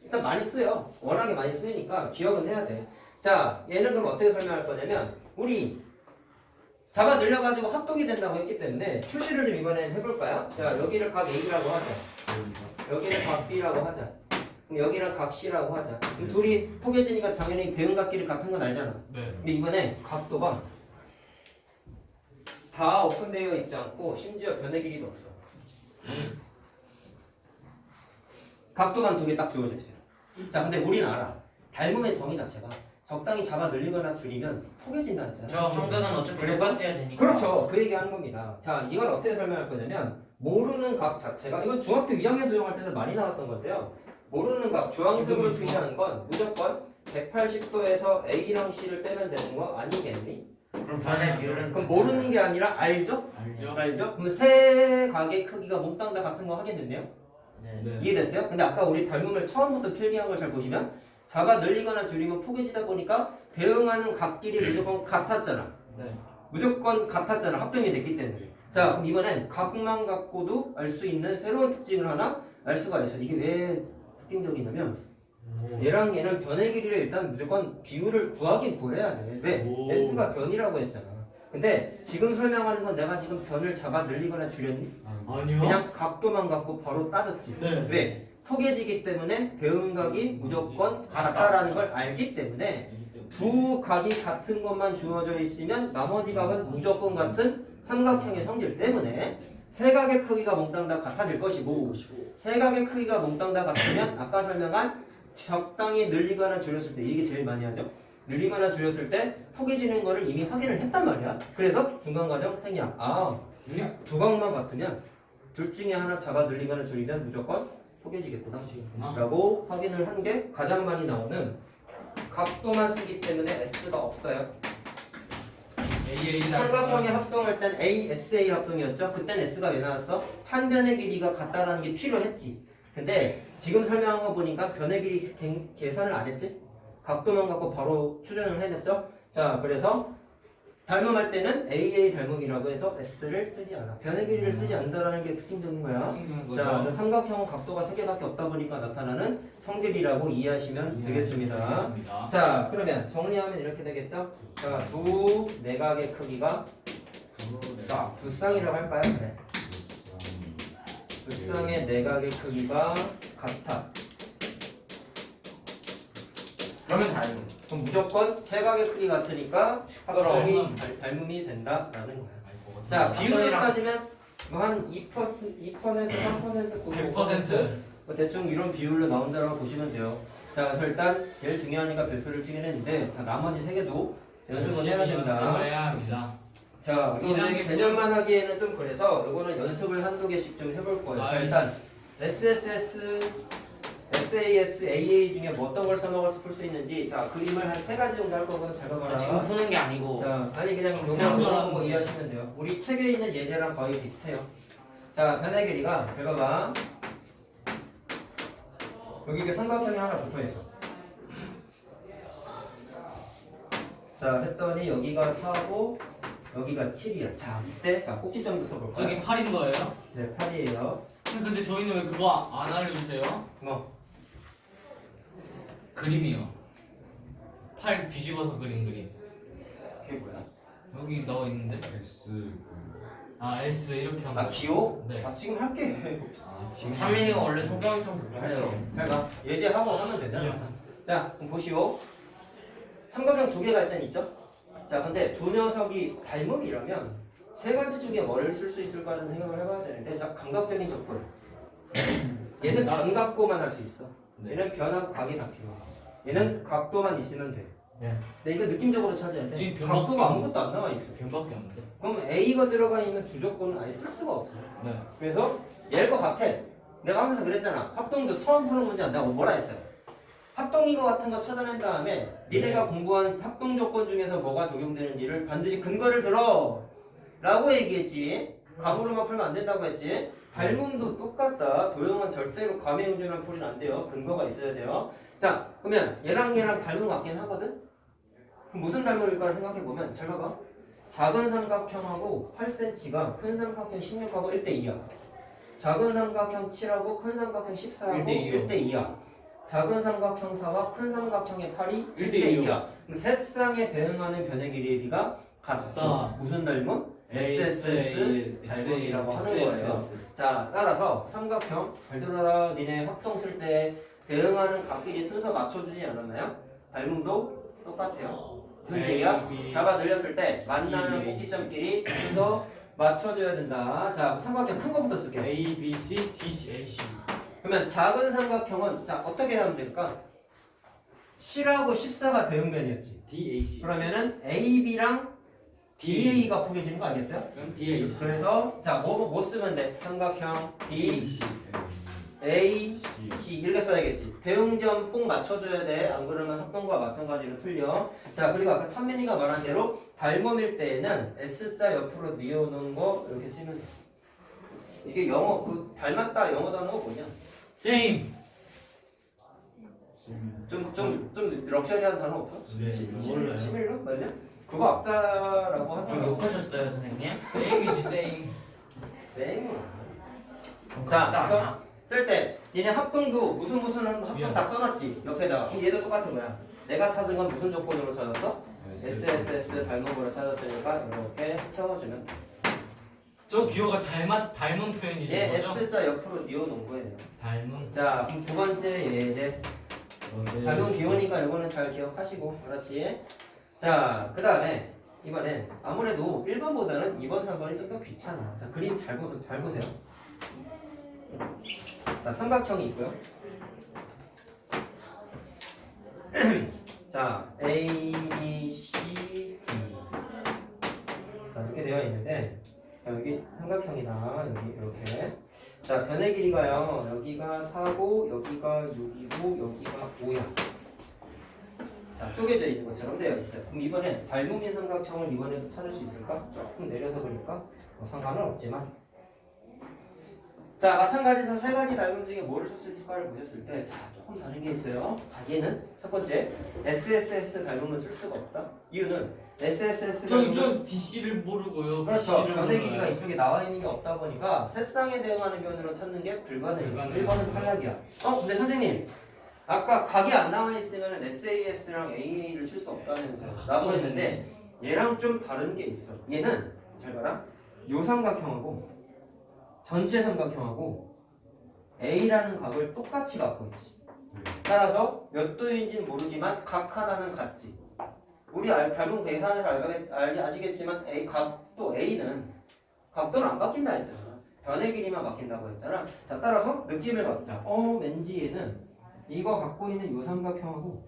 S1: 일단 많이 쓰여. 워낙에 많이 쓰니까 기억은 해야 돼. 자, 얘는 그럼 어떻게 설명할 거냐면 우리 잡아 늘려가지고 합동이 된다고 했기 때문에 표시를 좀 이번에 해볼까요? 자, 여기를 각 A라고 하자. 여기를 각 B라고 하자. 그럼 여기랑 각 C라고 하자. 그럼 둘이 포개지니까 당연히 대응각끼리 같은 건 알잖아.
S3: 네.
S1: 근데 이번에 각도가 다 오픈되어 있지 않고 심지어 변의 길이도 없어. 각도만 두 개 딱 주어져 있어요. 자, 근데 우리는 알아. 닮음의 정의 자체가 적당히 잡아 늘리거나 줄이면 포개진다 했잖아.
S2: 저 한국은 어차피
S1: 그래서?
S2: 똑같아야 되니까.
S1: 그렇죠. 그 얘기 하는 겁니다. 자, 이걸 어떻게 설명할 거냐면 모르는 각 자체가 이건 중학교 2학년 도용할 때도 많이 나왔던 건데요. 모르는 각 주황색으로 표시하는 건 무조건 180도에서 A랑 C를 빼면 되는 거 아니겠니?
S2: 그럼 반의 비율은
S1: 그럼 모르는 게 아니라 알죠?
S3: 알죠?
S1: 알죠? 그럼 세 각의 크기가 몽땅 다 같은 거 하겠는데요?
S3: 네.
S1: 이해됐어요? 근데 아까 우리 닮음을 처음부터 필기한 걸 잘 보시면 잡아 늘리거나 줄이면 포개지다 보니까 대응하는 각끼리 무조건 같았잖아.
S2: 네.
S1: 무조건 같았잖아. 합동이 됐기 때문에. 자, 그럼 이번엔 각만 갖고도 알 수 있는 새로운 특징을 하나 알 수가 있어. 이게 왜 특징적이냐면 얘랑 얘는 변의 길이를 일단 무조건 비율을 구하긴 구해야 돼. 왜?
S3: 오.
S1: S가 변이라고 했잖아. 근데 지금 설명하는 건 내가 지금 변을 잡아 늘리거나 줄였니?
S3: 아니요.
S1: 그냥 각도만 갖고 바로 따졌지.
S3: 네.
S1: 왜? 포개지기 때문에 대응각이 무조건 같다라는 걸 알기 때문에 두 각이 같은 것만 주어져 있으면 나머지 각은 무조건 같은 삼각형의 성질 때문에 세 각의 크기가 몽땅 다 같아질 것이고 세 각의 크기가 몽땅 다 같으면 아까 설명한 적당히 늘리거나 줄였을 때 이게 제일 많이 하죠. 늘리거나 줄였을 때 포개지는 거를 이미 확인을 했단 말이야. 그래서 중간 과정 생략. 두 각만 같으면 둘 중에 하나 잡아 늘리거나 줄이면 무조건 포개지겠구나 라고 확인을 한 게 가장 많이 나오는 각도만 쓰기 때문에 S가 없어요. 삼각형의 합동할 땐 ASA 합동이었죠. 그땐 S가 왜 나왔어? 한 변의 길이가 같다라는 게 필요했지. 근데 지금 설명한 거 보니까 변의 길이 계산을 안 했지? 각도만 갖고 바로 추정을 해냈죠. 자, 그래서 닮음할 때는 AA 닮음이라고 해서 S를 쓰지 않아. 변의 길이를 쓰지 않는다는 게 특징적인 거야. 자, 그 삼각형은 각도가 3개밖에 없다 보니까 나타나는 성질이라고 이해하시면 되겠습니다. 자, 그러면 정리하면 이렇게 되겠죠? 자, 두 내각의 크기가 자, 두 쌍이라고 할까요? 네. 두 쌍의 내각의 크기가 같아.
S2: 그러면 닮음.
S1: 그럼 무조건 세 각의 크기 같으니까 합동이 닮음이 된다라는 거야. 자, 비율로 따지면 뭐 한 2%, 3%,
S3: 100%.
S1: 뭐 대충 이런 비율로 나온다고 보시면 돼요. 자, 그래서 일단 제일 중요하니까 별표를 치긴 했는데 자, 나머지 세 개도 연습을 해야 된다.
S3: 해야 합니다.
S1: 자, 이거 개념만 하기에는 좀 그래서 이거는 연습을 한두 개씩 좀 해볼 거예요. 자, 일단 SSS, SAS, AA 중에 뭐 어떤 걸 써먹어서 풀 수 있는지 자, 그림을 한 세 가지 정도 할 거거든. 잘 봐봐라.
S2: 지금 푸는 게 아니고.
S1: 자, 아니 그냥
S2: 그냥
S1: 요거 보고 이해하시면 돼요. 우리 책에 있는 예제랑 거의 비슷해요. 자, 변의 길이가 잘 봐봐. 여기 그 삼각형이 하나 붙어 있어. 자, 했더니 여기가 4고 여기가 7이야. 자, 이때 자 꼭지점도 써볼까요?
S3: 저기 8인 거예요?
S1: 네, 8이에요.
S3: 근데 저희는 왜 그거 안 알려주세요?
S1: 뭐?
S3: 그림이요. 8 뒤집어서 그린 그림.
S1: 그게 뭐야?
S3: 여기 나와 있는데. S. 아 S 이렇게 하면.
S1: 아, 기호?
S3: 네.
S1: 아, 지금 할게.
S2: 찬민이가 원래 성격이 좀 급해요.
S1: 잘 봐. 예제하고 하면 되잖아. 자, 그럼 보시오. 삼각형 두 개가 일단 있죠? 자, 근데 두 녀석이 닮음이라면 세 가지 중에 뭐를 쓸 수 있을까라는 생각을 해봐야 되는데 자, 감각적인 접근. 얘는 변 갖고만 할 수 있어. 얘는 변하고 각이 다 필요해. 얘는 각도만 있으면 돼.
S3: 네.
S1: 근데 이거 느낌적으로 찾아야 돼.
S3: 지금
S1: 각도가
S3: 변밖에
S1: 아무것도 안 나와 있어.
S3: 변밖에 없는데.
S1: 그럼 A가 들어가 있는 두 조건은 아예 쓸 수가 없어.
S3: 네.
S1: 그래서 얘일 것 같아. 내가 항상 그랬잖아. 합동도 처음 푸는 문제 내가 뭐라 했어요? 합동인 것 같은 거 찾아낸 다음에 니네가 공부한 합동 조건 중에서 뭐가 적용되는지를 반드시 근거를 들어 라고 얘기했지. 감으로만 풀면 안 된다고 했지. 닮음도 똑같다. 도형은 절대로 과매운전한 풀이는 안 돼요. 근거가 있어야 돼요. 자, 그러면 얘랑 닮음 같긴 하거든? 그럼 무슨 닮음일까 생각해보면 잘 봐봐. 작은 삼각형하고 8cm가 큰 삼각형 16하고 1대2야. 작은 삼각형 7하고 큰 삼각형 14하고
S2: 1대2요.
S1: 1대2야. 작은 삼각형 4와 큰 삼각형의 8이
S3: 1대2요.
S1: 1대2야. 그럼 세 쌍에 대응하는 변의 길이의 비가 같다.
S3: 같다.
S1: 무슨 닮음? SSS 닮음이라고 하는 거예요. 자, 따라서 삼각형 잘 들어라. 니네 합동 쓸 때 대응하는 각끼리 순서 맞춰주지 않았나요? 닮음도 똑같아요. 무슨 얘기야? 잡아 들렸을 때 만나는 꼭지점끼리 순서 맞춰줘야 된다. 자, 삼각형 큰 거부터 쓸게요.
S3: A, B, C, D, C, A, C.
S1: 그러면 작은 삼각형은 자 어떻게 하면 될까? 7하고 14가 대응변이었지.
S3: D, A, C.
S1: 그러면은 AB랑 DA가 포개지는 거 알겠어요?
S3: 그럼 D, A, C.
S1: 그래서 자 뭐 쓰면 돼? 삼각형 D,
S3: C.
S1: A, C 이렇게 써야겠지. 대응점 꼭 맞춰줘야 돼. 안 그러면 합동과 마찬가지로 틀려. 자 그리고 아까 찬민이가 말한 대로 닮음일 때에는 S자 옆으로 뉘어놓은 거 이렇게 쓰면 돼. 이게 영어 그 닮았다 영어 단어가 뭐냐?
S2: Same.
S1: 좀 럭셔리한 단어 없어?
S3: 네, 몰라요.
S1: 11로 맞냐? 그거 앞다라고
S2: 아,
S1: 하더라고.
S2: 욕하셨어요 선생님?
S3: Same이지, same.
S1: 쌩.
S2: 자,
S1: 그래서 쓸 때 얘네 합동도 무슨 합동
S3: 미안.
S1: 다 써놨지 옆에다가. 그럼 얘도 똑같은 거야. 내가 찾은 건 무슨 조건으로 찾았어? SSS 닮음으로 찾았으니까 이렇게 채워주면 돼.
S3: 저 기호가 닮은 표현이죠.
S1: 얘
S3: 거죠?
S1: S자 옆으로 뉘어놓은 거예요.
S3: 닮은.
S1: 자 그럼 두 번째 예제. 닮은 기호니까 이거는 잘 기억하시고 알았지? 자 그 다음에 이번엔 아무래도 1번보다는 2번, 3번이 좀 더 귀찮아. 자 그림 잘 보세요. 자 삼각형이 있고요. 자 A, B, C, D 자 이렇게 되어 있는데 자 여기 삼각형이다. 여기 이렇게 자 변의 길이가요. 여기가 4고 여기가 6이고 여기가 5야. 자 쪼개져 있는 것처럼 되어 있어요. 그럼 이번엔 닮음인 삼각형을 이번에도 찾을 수 있을까? 조금 내려서 보니까 뭐 상관은 없지만 자 마찬가지로 세 가지 닮음 중에 뭐를 쓸 수 있을까를 보셨을 때 자 조금 다른 게 있어요. 자 얘는 첫 번째 SSS 닮음은 쓸 수가 없다. 이유는 SSS
S3: 저 DC를 모르고요.
S1: 그렇죠.
S3: BC를
S1: 변의
S3: 몰라요.
S1: 길이가 이쪽에 나와 있는 게 없다 보니까 세 쌍에 대응하는 변으로 찾는 게 불가능해요.
S3: 불가능해요.
S1: 1번은 탈락이야. 근데 선생님 아까 각이 안 나와 있으면 SAS랑 AA를 쓸 수 없다면서요. 나도 했는데 얘랑 좀 다른 게 있어. 얘는 잘 봐라. 요 삼각형하고 전체 삼각형하고 A라는 각을 똑같이 갖고 있지. 따라서 몇 도인지는 모르지만 각 하나는 같지. 우리 닮은 계산에서 아시겠지만 A 각도 A는 각도는 안 바뀐다 했잖아. 변의 길이만 바뀐다고 했잖아. 자 따라서 느낌을 갖자. 왠지 얘는 이거 갖고 있는 요 삼각형하고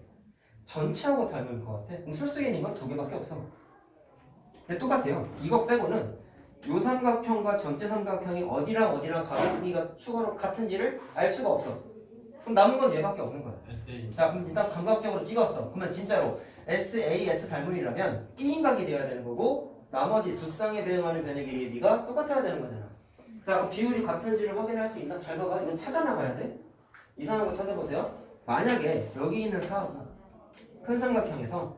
S1: 전체하고 닮을 것 같아. 그럼 쓸 수 있는 건 두 개밖에 없어. 근데 똑같아요. 이거 빼고는 요 삼각형과 전체 삼각형이 어디랑 각의 크기가 추가로 같은지를 알 수가 없어. 그럼 남은 건 얘밖에 없는 거야.
S3: SA.
S1: 자 그럼 일단 감각적으로 찍었어. 그러면 진짜로 SAS 닮음이라면 끼인각이 되어야 되는 거고 나머지 두 쌍에 대응하는 변의 길이가 똑같아야 되는 거잖아. 자 그럼 비율이 같은지를 확인할 수 있나? 잘 봐봐. 이거 찾아나가야 돼. 이상한 거 찾아보세요. 만약에 여기 있는 4하고 큰 삼각형에서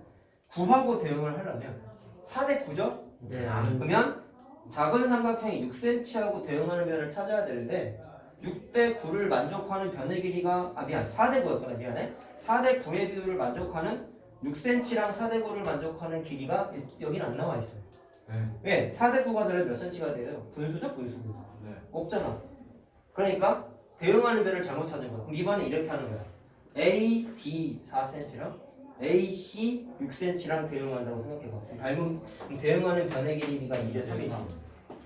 S1: 9하고 대응을 하려면 4대 9죠?
S2: 네,
S1: 그러면 작은 삼각형이 6cm하고 대응하는 변을 찾아야 되는데 6대 9를 만족하는 변의 길이가 4대 9였구나. 미안해. 4대 9의 비율을 만족하는 6cm랑 4대 9를 만족하는 길이가 여긴 안 나와 있어요.
S3: 네.
S1: 왜? 4대 9가 되면 몇 cm가 돼요? 분수죠? 분수.
S3: 네.
S1: 없잖아. 그러니까 대응하는 변을 잘못 찾은 거야. 그럼 이번에 이렇게 하는 거야. A, D 4cm랑 A, C 6cm랑 대응한다고 생각해봐. 그럼 대응하는 변의 길이가 2대 3이지.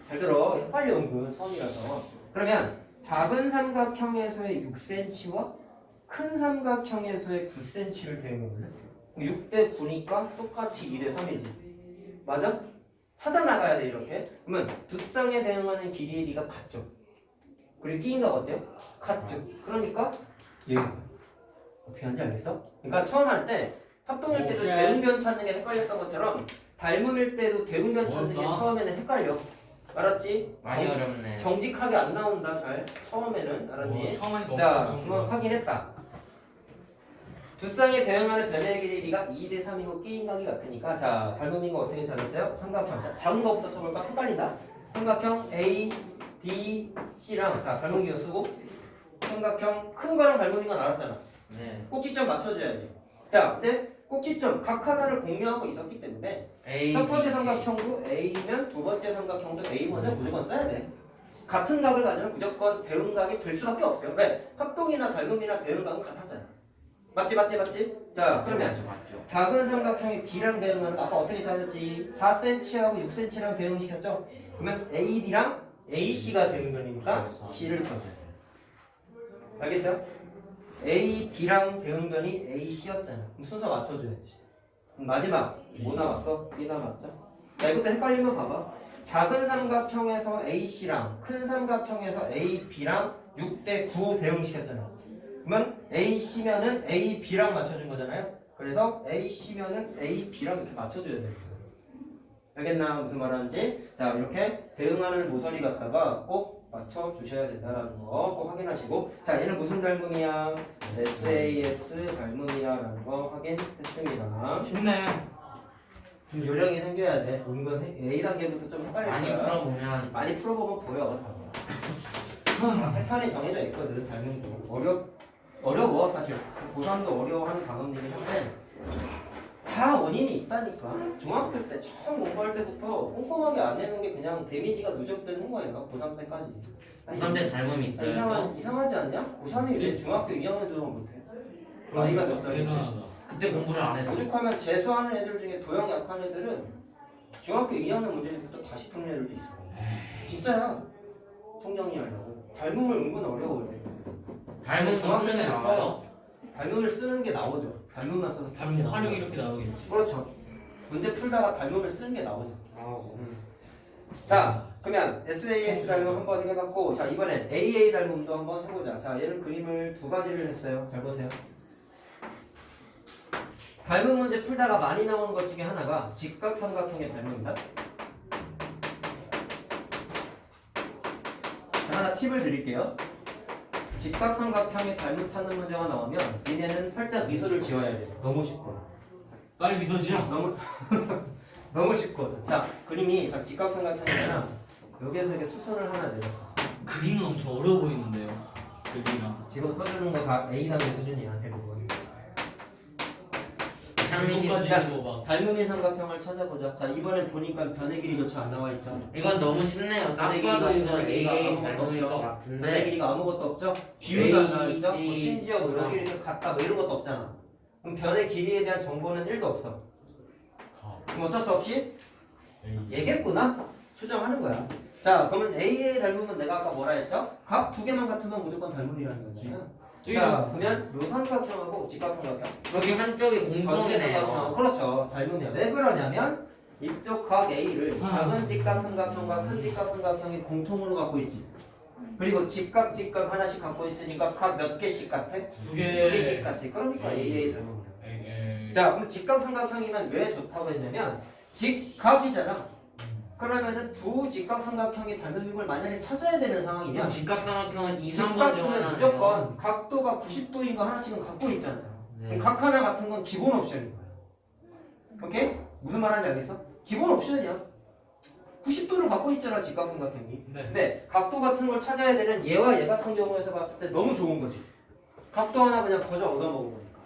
S1: 잘 들어. 헷갈려 은근 처음이라서. 그러면 작은 삼각형에서의 6cm와 큰 삼각형에서의 9cm를 대응해볼래? 6대 9니까 똑같이 2대 3이지. 맞아? 찾아 나가야 돼 이렇게. 그러면 두 쌍에 대응하는 길이의 비가 같죠. 그리고 끼인가 어때요? 같죠. 그러니까 얘가 어떻게 하는지 알겠어? 그러니까 처음 할 때 합동일 때도 대응변 찾는 게 헷갈렸던 것처럼 닮음일 때도 대응변 찾는 게 처음에는 헷갈려. 알았지?
S2: 많이 어렵네.
S1: 정직하게 안 나온다 잘 처음에는 알았니?
S3: 처음 하니까
S1: 자
S3: 엄청
S1: 한번
S3: 어려운
S1: 확인했다. 두 쌍에 대응하는 변의 길이가 2대 3이고 끼인각이 같으니까 자 닮음인 거 어떻게 찾았어요? 삼각형. 자 작은 거부터 써볼까? 헷갈린다. 삼각형 A, D, C랑 자 닮은 기호 쓰고 삼각형 큰 거랑 닮음인 건 알았잖아.
S2: 네.
S1: 꼭지점 맞춰줘야지. 자 근데 꼭지점 각 하나를 공유하고 있었기 때문에
S2: A,
S1: 첫 번째
S2: B, C.
S1: 삼각형도 A면 두 번째 삼각형도 A 먼저 무조건 써야 돼. 같은 각을 가지면 무조건 대응각이 될 수밖에 없어요. 왜? 합동이나 닮음이나 대응각은 같았잖아. 맞지? 자 그러면
S2: 맞죠.
S1: 작은 삼각형의 D랑 대응하는 거 아까 어떻게 찾았지? 4cm하고 6cm랑 대응시켰죠? 그러면 AD랑 AC가 대응변이니까 C를 써줘야 돼. 알겠어요? AD랑 대응변이 AC였잖아. 그럼 순서 맞춰줘야지. 그럼 마지막 뭐 남았어? B 남았죠? 자 이것도 헷갈리면 봐봐. 작은 삼각형에서 AC랑 큰 삼각형에서 AB랑 6대 9 대응시켰잖아. 그러면 AC면은 AB랑 맞춰준 거잖아요. 그래서 AC면은 AB랑 이렇게 맞춰줘야 돼요. 알겠나? 무슨 말 하는지? 자 이렇게 대응하는 모서리 갖다가 꼭 맞춰주셔야 된다는 거 꼭 확인하시고 자 얘는 무슨 닮음이야? SAS 닮음이야라는 거 확인했습니다.
S3: 쉽네.
S1: 좀 요령이 생겨야 돼. 은근 A단계부터 좀 헷갈릴
S2: 많이
S1: 거야.
S2: 풀어보면
S1: 많이 풀어보면 보여. 패턴이 정해져 있거든. 닮은 거. 어려워 사실. 고3도 어려워하는 단원이긴 한데 다 원인이 있다니까. 중학교 때 처음 공부할 때부터 꼼꼼하게 안 해놓은 게 그냥 데미지가 누적되는 거예요. 고3 때까지.
S2: 고3 때 닮음이 있어요. 또?
S1: 이상하지 않냐? 고3이 왜 중학교 2학년 들어오면 못해? 나이가 몇 살이야?
S3: 대단하다.
S2: 그때 공부를 안 해서.
S1: 오죽하면 재수하는 애들 중에 도형 약한 애들은 중학교 2학년 문제집부터 다시 푸는 애들도 있어. 진짜야. 총정리하려고. 닮음을 은근 어려워해.
S2: 닮은 쓰는 게 나와요?
S1: 닮음을 쓰는 게 나오죠. 닮음만 써서
S3: 닮은 활용이 이렇게 나오겠지.
S1: 그렇죠. 문제 풀다가 닮음을 쓰는 게 나오죠.
S2: 아,
S1: 자, 그러면 SAS 닮음 한번 해봤고, 자 이번엔 AA 닮음도 한번 해보자. 자, 얘는 그림을 두 가지를 했어요. 잘 보세요. 닮음 문제 풀다가 많이 나오는 것 중에 하나가 직각삼각형의 닮음이다. 자, 하나 팁을 드릴게요. 직각삼각형의 닮음 찾는 문제가 나오면 얘네는 활짝 미소를 지어야 돼. 너무 쉽거든.
S3: 빨리 미소 지어.
S1: 너무 쉽거든. 자, 그림이 자 직각삼각형이잖아. 여기에서 이렇게 수선을 하나 내렸어.
S3: 그림은 엄청 어려워 보이는데요. 그림이랑.
S1: 지금 써주는 거 다 A 단계 수준이야 대부분.
S3: 지금까지
S1: 야,
S3: 이거 막
S1: 닮음인 삼각형을 찾아보자. 자, 이번엔 보니까 변의 길이조차 안 나와 있죠.
S2: 이건 너무 쉽네요. 딱
S1: 변의
S2: 봐도 이거
S1: 변의 길이가
S2: A
S1: 아무것도
S2: 닮음일 것
S1: 없죠. 변의
S2: 같은데.
S1: 길이가 아무것도 없죠. 비율도 안 나와 있죠.
S2: A,
S1: 뭐 심지어 뭐 여기 이렇게 같다 뭐 이런 것도 없잖아. 그럼 변의 길이에 대한 정보는 1도 없어. 그럼 어쩔 수 없이 얘겠구나 추정하는 거야. 자, 그러면 A의 닮음은 내가 아까 뭐라 했죠? 각 두 개만 같으면 무조건 닮음이라는 거잖아. 자, 그러면 요 삼각형하고 직각삼각형
S2: 여기 한쪽이
S1: 전체
S2: 공통이네요.
S1: 삼각형 그렇죠. 닮음이야. 왜 그러냐면 이쪽 각 A를 작은 직각삼각형과 큰 직각삼각형이 공통으로 갖고 있지. 그리고 직각 하나씩 갖고 있으니까 각 몇 개씩 같아?
S3: 두
S1: 두
S3: 개.
S1: 개씩 같지. 그러니까 AA 닮음이야. 자, 그럼 직각삼각형이면 왜 좋다고 했냐면 직각이잖아. 그러면은 두 직각삼각형이 닮음인 걸 만약에 찾아야 되는 상황이면
S2: 그럼 직각삼각형은 2, 3번 중
S1: 직각은
S2: 하나네요.
S1: 무조건 각도가 90도인 거 하나씩은 갖고 있잖아요.
S2: 네.
S1: 그럼 각 하나 같은 건 기본 옵션인 거야. 오케이? 무슨 말하는지 알겠어? 기본 옵션이야. 90도를 갖고 있잖아 직각삼각형이.
S3: 네.
S1: 근데 각도 같은 걸 찾아야 되는 얘와 얘 같은 경우에서 봤을 때 너무 좋은 거지. 각도 하나 그냥 거저 얻어먹은 거니까.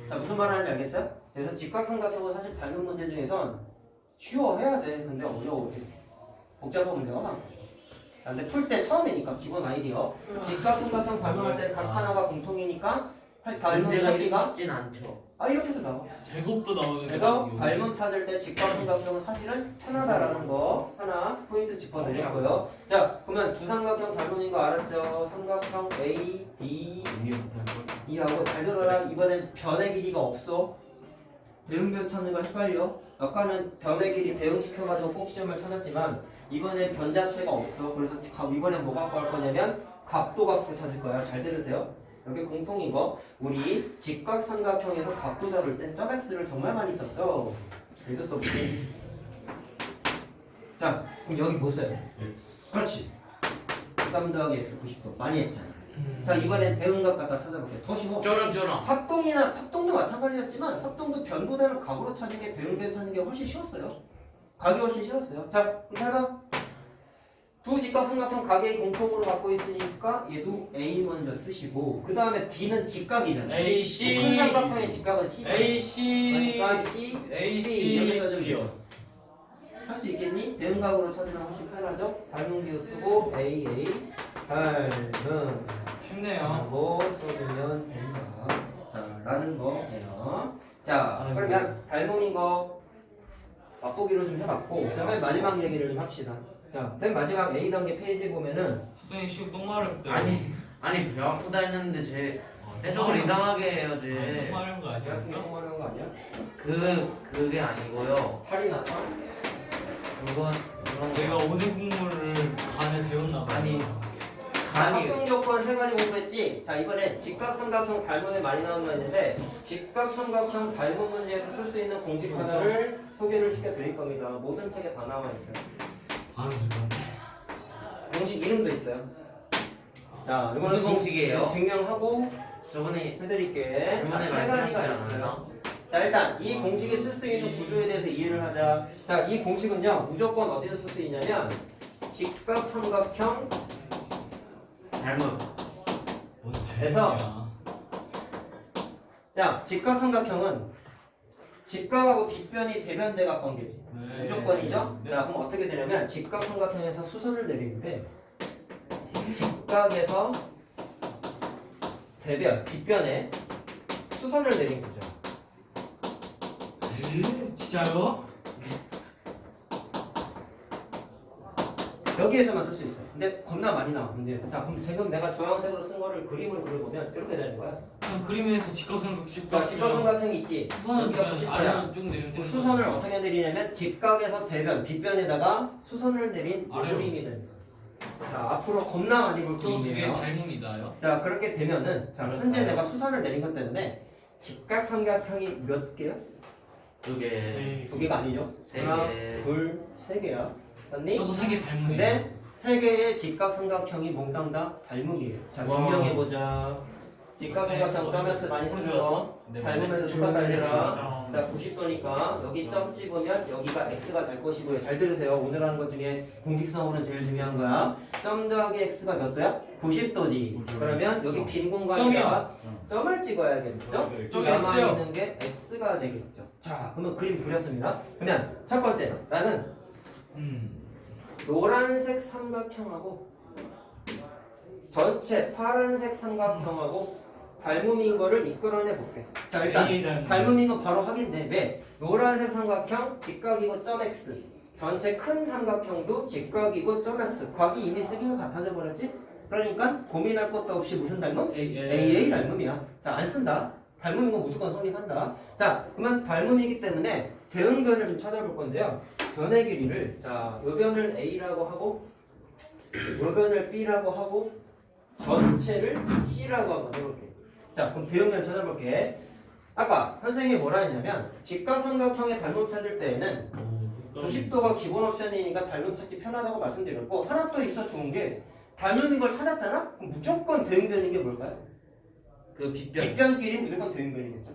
S1: 자, 무슨 말하는지 알겠어요? 그래서 직각삼각형은 사실 닮은 문제 중에선 쉬워 해야 돼. 근데 어려워. 복잡한 문제가 많아. 자, 근데 풀 때 처음이니까 기본 아이디어. 직각삼각형 닮음할 때 각 하나가 공통이니까 닮음
S2: 문제가 이렇게
S1: 찾기가
S2: 쉽진 않죠.
S1: 이렇게도 나와.
S3: 제곱도 나오는.
S1: 그래서 닮음 찾을 때 직각삼각형은 사실은 편하다라는 거 하나 포인트 짚어드렸고요. 자, 그러면 두 삼각형 닮음인 거 알았죠? 삼각형 A, D, E하고 잘 들어라. 이번엔 변의 길이가 없어. 대응변 찾는 거 헷갈려. 아까는 변의 길이 대응시켜가지고 꼭지점을 찾았지만 이번엔 변 자체가 없어. 그래서 이번엔 뭐 갖고 할 거냐면 각도 갖고 찾을 거야. 잘 들으세요. 여기 공통인 거 우리 직각삼각형에서 각도 잡을 땐 점X를 정말 많이 썼죠. 이거 써볼게. 자, 그럼 여기 뭐 써야 돼? 그렇지. 3 더하기 x 90도 많이 했잖아. 자 이번엔 대응각 갖다 찾아볼게요. 더 쉬워.
S2: 쩌렁쩌렁.
S1: 합동도 마찬가지였지만 합동도 변보다는 각으로 찾는 게 대응변 찾는 게 훨씬 쉬웠어요. 각이 훨씬 쉬웠어요. 자 그럼 해봐. 두 직각삼각형 각의 공통으로 갖고 있으니까 얘도 A 먼저 쓰시고 그 다음에 D는 직각이잖아요.
S3: AC
S1: 큰 삼각형의 직각은 C.
S3: AC
S1: 그러니까 C, B 이렇게 써주면 돼요. 할 수 있겠니? 대응각으로 찾으면 훨씬 편하죠? 닮은 기호 쓰고 AA 닮은
S3: 쉽네요.
S1: 라고 써주면 된다. 자, 라는 거예요. 자,
S2: 아이고.
S1: 그러면 닮은인 거 맛보기로 좀 해봤고 자, 맨 마지막 얘기를 좀 합시다. 자, 맨 마지막 A 단계 페이지 보면은
S3: 선생님 시험 똥 마를 때.
S2: 아니 배 아프다 했는데 제 해석을 이상하게 해요
S3: 똥
S2: 제.
S3: 마른 거
S1: 대학교
S3: 아니었어?
S1: 통화하는 거 아니야?
S2: 그게 아니고요.
S1: 탈이 났어?
S2: 그건
S3: 내가 오늘 국물을 간에 데웠나 봐.
S2: 아니
S1: 자,
S2: 간이
S1: 합동 조건 세 가지 공부했지? 자, 이번에 직각삼각형 닮음에 많이 나오는 거 있는데 직각삼각형 닮음 문제에서 쓸 수 있는 공식 하나를 소개를 시켜드릴 겁니다. 모든 책에 다 나와 있어요.
S3: 안 웃을까?
S1: 공식 이름도 있어요. 자, 이거는
S2: 무슨 공식이에요?
S1: 증명하고
S2: 저번에
S1: 해드릴게. 자, 세 가지가
S2: 말씀하시지
S1: 있어요.
S2: 않았나?
S1: 자, 일단 이 공식이 쓸 수 있는 구조에 대해서 이해를 하자. 자, 이 공식은요 무조건 어디서 쓸 수 있냐면 직각삼각형
S2: 닮음.
S3: 뭔
S1: 그래서
S3: 닮음이야.
S1: 야 직각삼각형은 직각하고 뒷변이 대변대각 관계지.
S3: 네.
S1: 무조건이죠?
S3: 네.
S1: 자, 그럼 어떻게 되냐면 직각삼각형에서 수선을 내리는데 직각에서 대변, 뒷변에 수선을 내린 거죠.
S3: 진짜요?
S1: 여기에서만 쓸 수 있어요. 근데 겁나 많이 나와 문제. 자, 그럼 지금 내가 주황색으로 쓴 거를 그림으로 그려보면 이렇게 되는 거야.
S3: 그냥 그림에서 직각삼각
S1: 자, 직각삼각형이 있지.
S3: 수선을
S1: 여기가
S3: 그냥
S1: 90도야.
S3: 아래로 쭉 내리면
S1: 그
S3: 되는
S1: 수선을
S3: 거죠?
S1: 어떻게 내리냐면 직각에서 대변, 뒷변에다가 수선을 내린 이
S3: 아래로.
S1: 그림이 됩니다. 자, 앞으로 겁나 많이 볼
S3: 또 두 개
S1: 그림이에요.
S3: 닮음이다요?
S1: 자, 그렇게 되면은 자, 현재
S2: 그럴까요?
S1: 내가 수선을 내린 것 때문에 직각삼각형이 몇 개야?
S2: 두 개.
S1: 두 개가 아니죠?
S2: 세
S1: 하나,
S2: 개.
S1: 둘, 세 개야. 맞니?
S3: 저도 세 개 닮음이에요.
S1: 근데 세 개의 직각삼각형이 몽땅 다 닮음이에요. 자,
S2: 와.
S1: 증명해보자. 직각삼각형 점 X 많이 쓰죠? 닮음에도 똑같다 얘들아. 자, 90도니까 여기 점 찍으면 여기가 X가 될 것이고요. 잘 들으세요. 오늘 하는 것 중에 공식성으로는 제일 중요한 거야. 점 더하기 X가 몇 도야? 90도지. 그러면 여기 빈 공간에다가 점을 찍어야겠죠?
S3: 저기
S1: 남아있는 게 X가 되겠죠. 자, 그러면 그림 그렸습니다. 그러면 첫 번째, 나는 노란색 삼각형하고 전체 파란색 삼각형하고 닮음인 거를 이끌어내 볼게. 자, 일단 닮음인 거 바로 확인돼. 왜? 노란색 삼각형 직각이고 점 X. 전체 큰 삼각형도 직각이고 점 X. 각이 이미 세 개가 같아져 버렸지? 그러니까 고민할 것도 없이 무슨 닮음? AA 닮음이야. 자, 안 쓴다. 닮음인 거 무조건 성립한다. 자, 그러면 닮음이기 때문에 대응변을 좀 찾아볼 건데요. 변의 길이를 자, 요 변을 A라고 하고 요 변을 B라고 하고 전체를 C라고 한번 해볼게. 자, 그럼 대응변 찾아볼게. 아까 선생님이 뭐라 했냐면 직각삼각형의 닮음 찾을 때에는 90도가 기본 옵션이니까 닮음 찾기 편하다고 말씀드렸고 하나 또 있어 좋은 게 닮음인 걸 찾았잖아? 그럼 무조건 대응변인 게 뭘까요?
S2: 그 빗변.
S1: 빗변끼리 무조건 대응변이겠죠.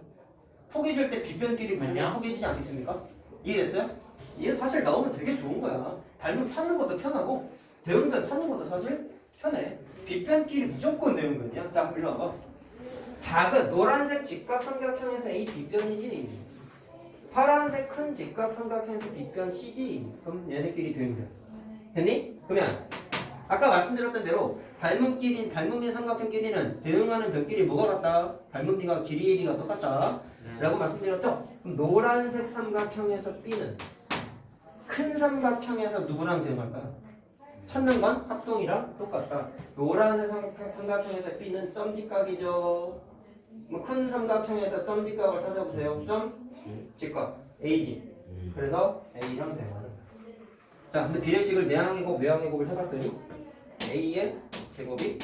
S1: 포개질 때 빗변끼리 무조건
S2: 아니야?
S1: 포개지지 않겠습니까? 이해됐어요? 이게 사실 나오면 되게 좋은 거야. 닮음 찾는 것도 편하고 대응변 찾는 것도 사실 편해. 빗변끼리 무조건 대응변이야. 자, 일로 와봐. 작은 노란색 직각삼각형에서 A 빗변이지. 파란색 큰 직각삼각형에서 빗변 C지. 그럼 얘네끼리 대응변. 됐니? 그러면 아까 말씀드렸던 대로 닮음인 삼각형끼리는 대응하는 변끼리 뭐가 같다? 닮은 B가 길이의 B가 똑같다. 라고 말씀드렸죠? 그럼 노란색 삼각형에서 B는 큰 삼각형에서 누구랑 대응할까요? 찾는 건 합동이랑 똑같다. 노란색 삼각형에서 B는 점직각이죠. 큰 삼각형에서 점직각을 찾아보세요. 점직각 A지. 그래서 A랑 대응하는 거야. 자, 근데 비례식을 내항제곱 외항제곱을 해봤더니 A의 제곱이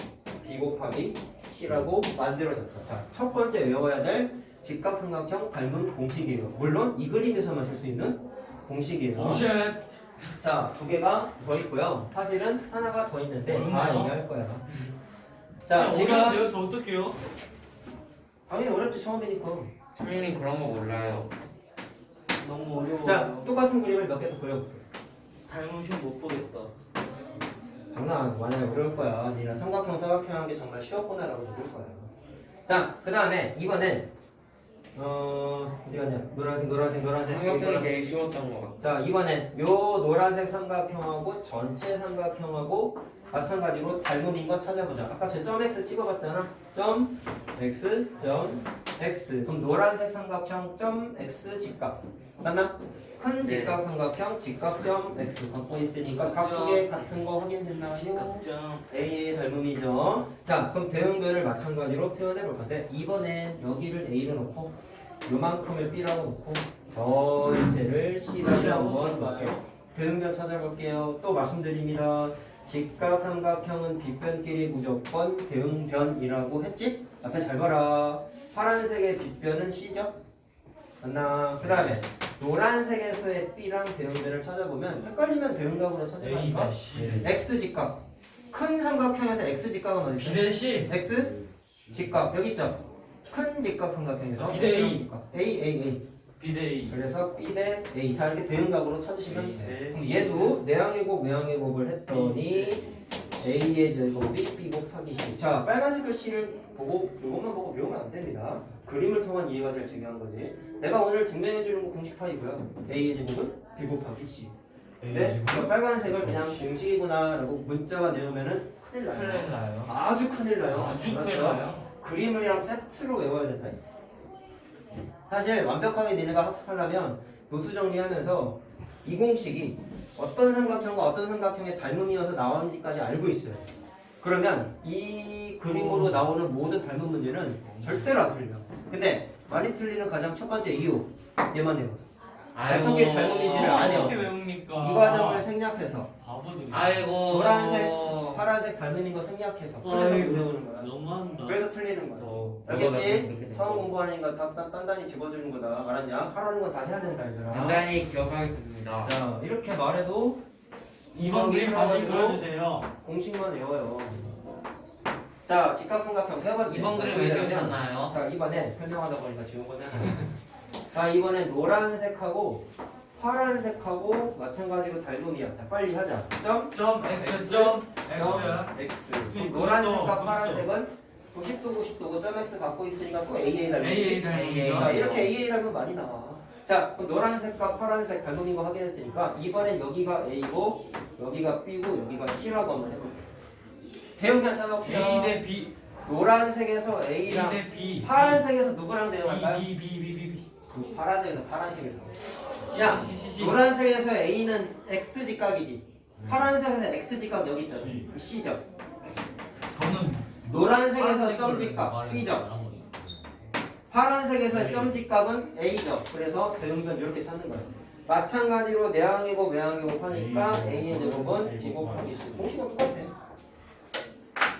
S1: B 곱하기 C라고 만들어졌다. 자, 첫 번째 외워야 될 직각삼각형 닮은 공식이에요. 물론 이 그림에서만 쓸 수 있는 공식이에요.
S3: 오쉣.
S1: 자, 두 개가 더 있고요. 사실은 하나가 더 있는데 다
S3: 어렵나요?
S1: 얘기할 거야. 자, 지금
S3: 어려운데요? 저 어떡해요?
S1: 당연히 어렵지 처음이니까.
S2: 창민이 그런 거 몰라요.
S4: 너무 어려워.
S1: 자, 똑같은 그림을 몇 개 더 그려볼게.
S4: 닮으시면 못 보겠다.
S1: 장난 만약에 어려울 거야. 니나 삼각형, 사각형 하는 게 정말 쉬웠구나라고 느낄 거야. 자, 그 다음에 이번엔 어디 갔냐? 노란색.
S2: 삼각형이 제일 쉬웠던 것 같아.
S1: 자, 이번엔 요 노란색 삼각형하고 전체 삼각형하고 마찬가지로 닮음인 거 찾아보자. 아까 제 점 x 찍어봤잖아. 점 x, 점 x. 그럼 노란색 삼각형 점 x 직각 맞나? 큰 직각 삼각형 직각점 x 갖고 있으니까 각국의 같은 거 확인됐나요?
S4: 직각점.
S1: A의 닮음이죠. 자, 그럼 대응변을 마찬가지로 표현해 볼 건데 이번엔 여기를 A로 놓고 요만큼을 B라고 놓고 전체를 C라고 한번 놓을게요. 대응변 찾아볼게요. 또 말씀드립니다. 직각 삼각형은 빗변끼리 무조건 대응변이라고 했지? 앞에 잘 봐라. 파란색의 빗변은 C죠? 맞나? 그 다음에 노란색에서의 B랑 대응변을 찾아보면 헷갈리면 대응각으로 찾아볼까? X 직각. 큰 삼각형에서 X 직각은 어디 있어?
S3: 비대시.
S1: X 직각 여기 있죠? 큰 직각 삼각형에서
S3: 비대 A.
S1: 직각. A.
S3: 비대이.
S1: 그래서 B 대 A. 자, 이렇게 대응각으로 찾으시면
S3: A 대
S1: 그럼 얘도 내항의 곱 외항의 곱을 했더니 A의 제곱이 B 곱하기 C. 자, 빨간색 글씨를 보고 이것만 보고 외우면 안 됩니다. 그림을 통한 이해가 제일 중요한 거지. 내가 오늘 증명해 주는 거 공식 파이고요. A의 제곱은 B 곱하기 C. 네? 그 빨간색을 그냥 공식이구나라고 문자가 내우면은 큰일 나요.
S3: 큰일 나요.
S1: 아주 큰일 나요.
S3: 아주
S1: 그렇죠?
S3: 큰일 나요.
S1: 그림이랑 세트로 외워야 된다. 사실 완벽하게 니네가 학습하려면 노트 정리하면서 이 공식이 어떤 삼각형과 어떤 삼각형의 닮음이어서 나왔는지까지 알고 있어요. 그러면 이 그림으로 나오는 모든 닮음 문제는 절대로 안 틀려. 근데 많이 틀리는 가장 첫 번째 이유 얘만 외워서 어떻게 닮음인지를 안
S3: 어떻게
S1: 외워서
S3: 외웁니까?
S1: 이 과정을 생략해서
S3: 바보들이.
S2: 아이고.
S1: 노란색, 파란색 닮음인 거 생략해서 그래서 못 외우는 거야.
S4: 너무한다.
S1: 그래서 틀리는 거야.
S2: 어,
S1: 알겠지? 처음 공부하는 거 단단히 집어주는 거다. 알았냐? 하라는 건 다 해야 된다 얘들아.
S2: 단단히 기억하겠습니다.
S1: 자, 이렇게 말해도
S3: 이번 그림 다시 그려주세요.
S1: 공식만 외워요. 자, 직각삼각형 세 번째.
S2: 이번 그림 왜 찍으셨나요?
S1: 자, 이번에 설명하다 보니까 지운 거잖아. 자, 이번에 노란색하고 파란색하고 마찬가지로 닮음이야. 자, 빨리 하자. 점,
S3: 점 x 점
S1: X.
S3: 그것도,
S1: 노란색과
S3: 그것도.
S1: 파란색은 90도 90도고 점 X 갖고 있으니까 또 AA 닮음.
S3: AA
S1: 자,
S3: 닮음이죠.
S1: 이렇게 AA 닮음 많이 나와. 자, 그럼 노란색과 파란색 닮음인 거 확인했으니까 이번엔 여기가 A고 여기가 B고 여기가 C라고 한번 해볼게요. 대응변 찾아볼게요.
S3: A 대 B.
S1: 노란색에서
S3: A
S1: A랑
S3: 대 B.
S1: 파란색에서 누구랑 대응할까요?
S3: B.
S1: 그 파란색에서. 야,
S3: C.
S1: 노란색에서 A는 X 직각이지. 파란색에서 X 직각 여기 있잖아. 그럼 C죠.
S3: 저는
S1: 노란색에서 점 직각 B죠. 파란색에서
S3: 네.
S1: 점 직각은 A죠. 그래서 대응변 이렇게 찾는 거예요. 마찬가지로 내항의 곱 외항의 곱 하니까 A의 제곱은 B 곱하기 C. 공식은 똑같아.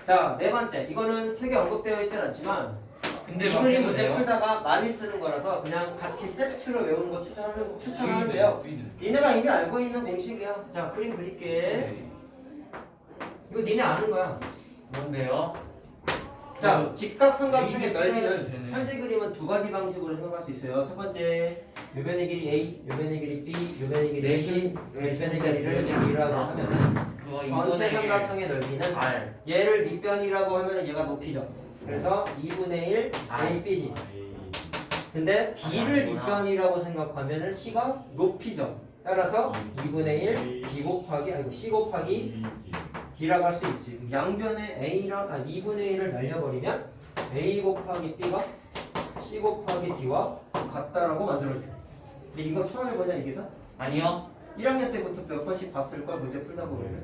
S1: 자, 네 번째. 이거는 책에 언급되어 있진 않지만
S2: 근데
S1: 이 그림 문제
S2: 바뀌는데요?
S1: 풀다가 많이 쓰는 거라서 그냥 같이 세트로 외우는 거 추천하는데요. 니네가 이미 알고 있는 공식이야. 자, 그림 그릴게. 이거 니네 아는 거야.
S2: 뭔데요?
S1: 자, 직각삼각형의
S3: A
S1: 넓이는
S3: 되네.
S1: 현재 그림은 두 가지 방식으로 생각할 수 있어요. 첫 번째, 요변의 길이 A, 요변의 길이 B, 요변의 길이 C, 요변의 길이를 B라고 하면은
S2: 그거
S1: 전체
S2: 2분의 1
S1: 삼각형의 넓이는
S2: R.
S1: 얘를 밑변이라고 하면은 얘가 높이죠. 그래서 2분의 1 A, B지. 근데 D를 밑변이라고 생각하면은 C가 높이죠. 따라서 2분의 1 B 곱하기 아니고 C 곱하기 D라고 할 수 있지. 양변에 A랑 2분의 1을 날려버리면 A 곱하기 B가 C 곱하기 D와 같다라고 만들어줘요. 근데 이거 처음 해보냐 이 기사?
S2: 아니요.
S1: 1학년 때부터 몇 번씩 봤을 걸 문제 풀다 보면.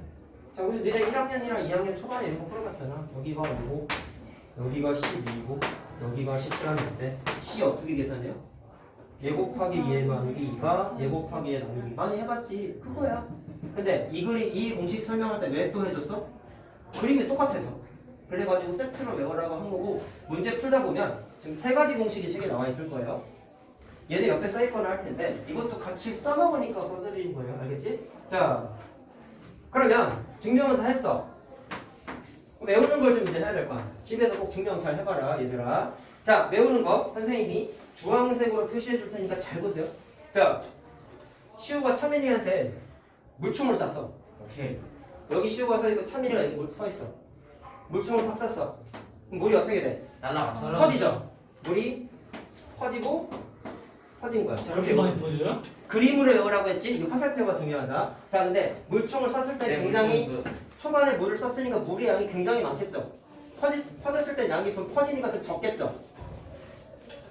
S1: 자, 우리 니네 1학년이랑 2학년 초반에 이런 거 풀어봤잖아. 여기가 5고 여기가 12고 여기가 13인데 C 어떻게 계산해요? 얘 곱하기 얘 나누기 2가 얘 곱하기 얘 나누기 많이 해봤지. 그거야. 근데 이 공식 설명할 때 왜 또 해줬어? 그림이 똑같아서. 그래가지고 세트로 외우라고 한 거고 문제 풀다 보면 지금 세 가지 공식이 책에 나와 있을 거예요. 얘네 옆에 써있거나 할 텐데 이것도 같이 써먹으니까 써드리는 거예요. 알겠지? 자, 그러면 증명은 다 했어. 외우는 걸 좀 이제 해야 될 거야. 집에서 꼭 증명 잘 해봐라 얘들아. 자, 외우는 거 선생님이 주황색으로 표시해 줄 테니까 잘 보세요. 자, 시우가 차민이한테 물총을 쐈어.
S2: 오케이.
S1: 여기 시우가 서 있고 차민이가 여기 서 있어. 물총을 탁 쐈어. 그럼 물이 어떻게 돼?
S2: 날라가.
S1: 퍼지죠. 물이 퍼지고 퍼진 거야. 자,
S3: 이렇게 많이 퍼져요?
S1: 그림으로 외우라고 했지? 이 화살표가 중요하다. 자, 근데 물총을 쐈을 때 굉장히 초반에 물을 썼으니까 물의 양이 굉장히 많겠죠. 퍼졌을 때 양이 좀 퍼지니까 좀 적겠죠.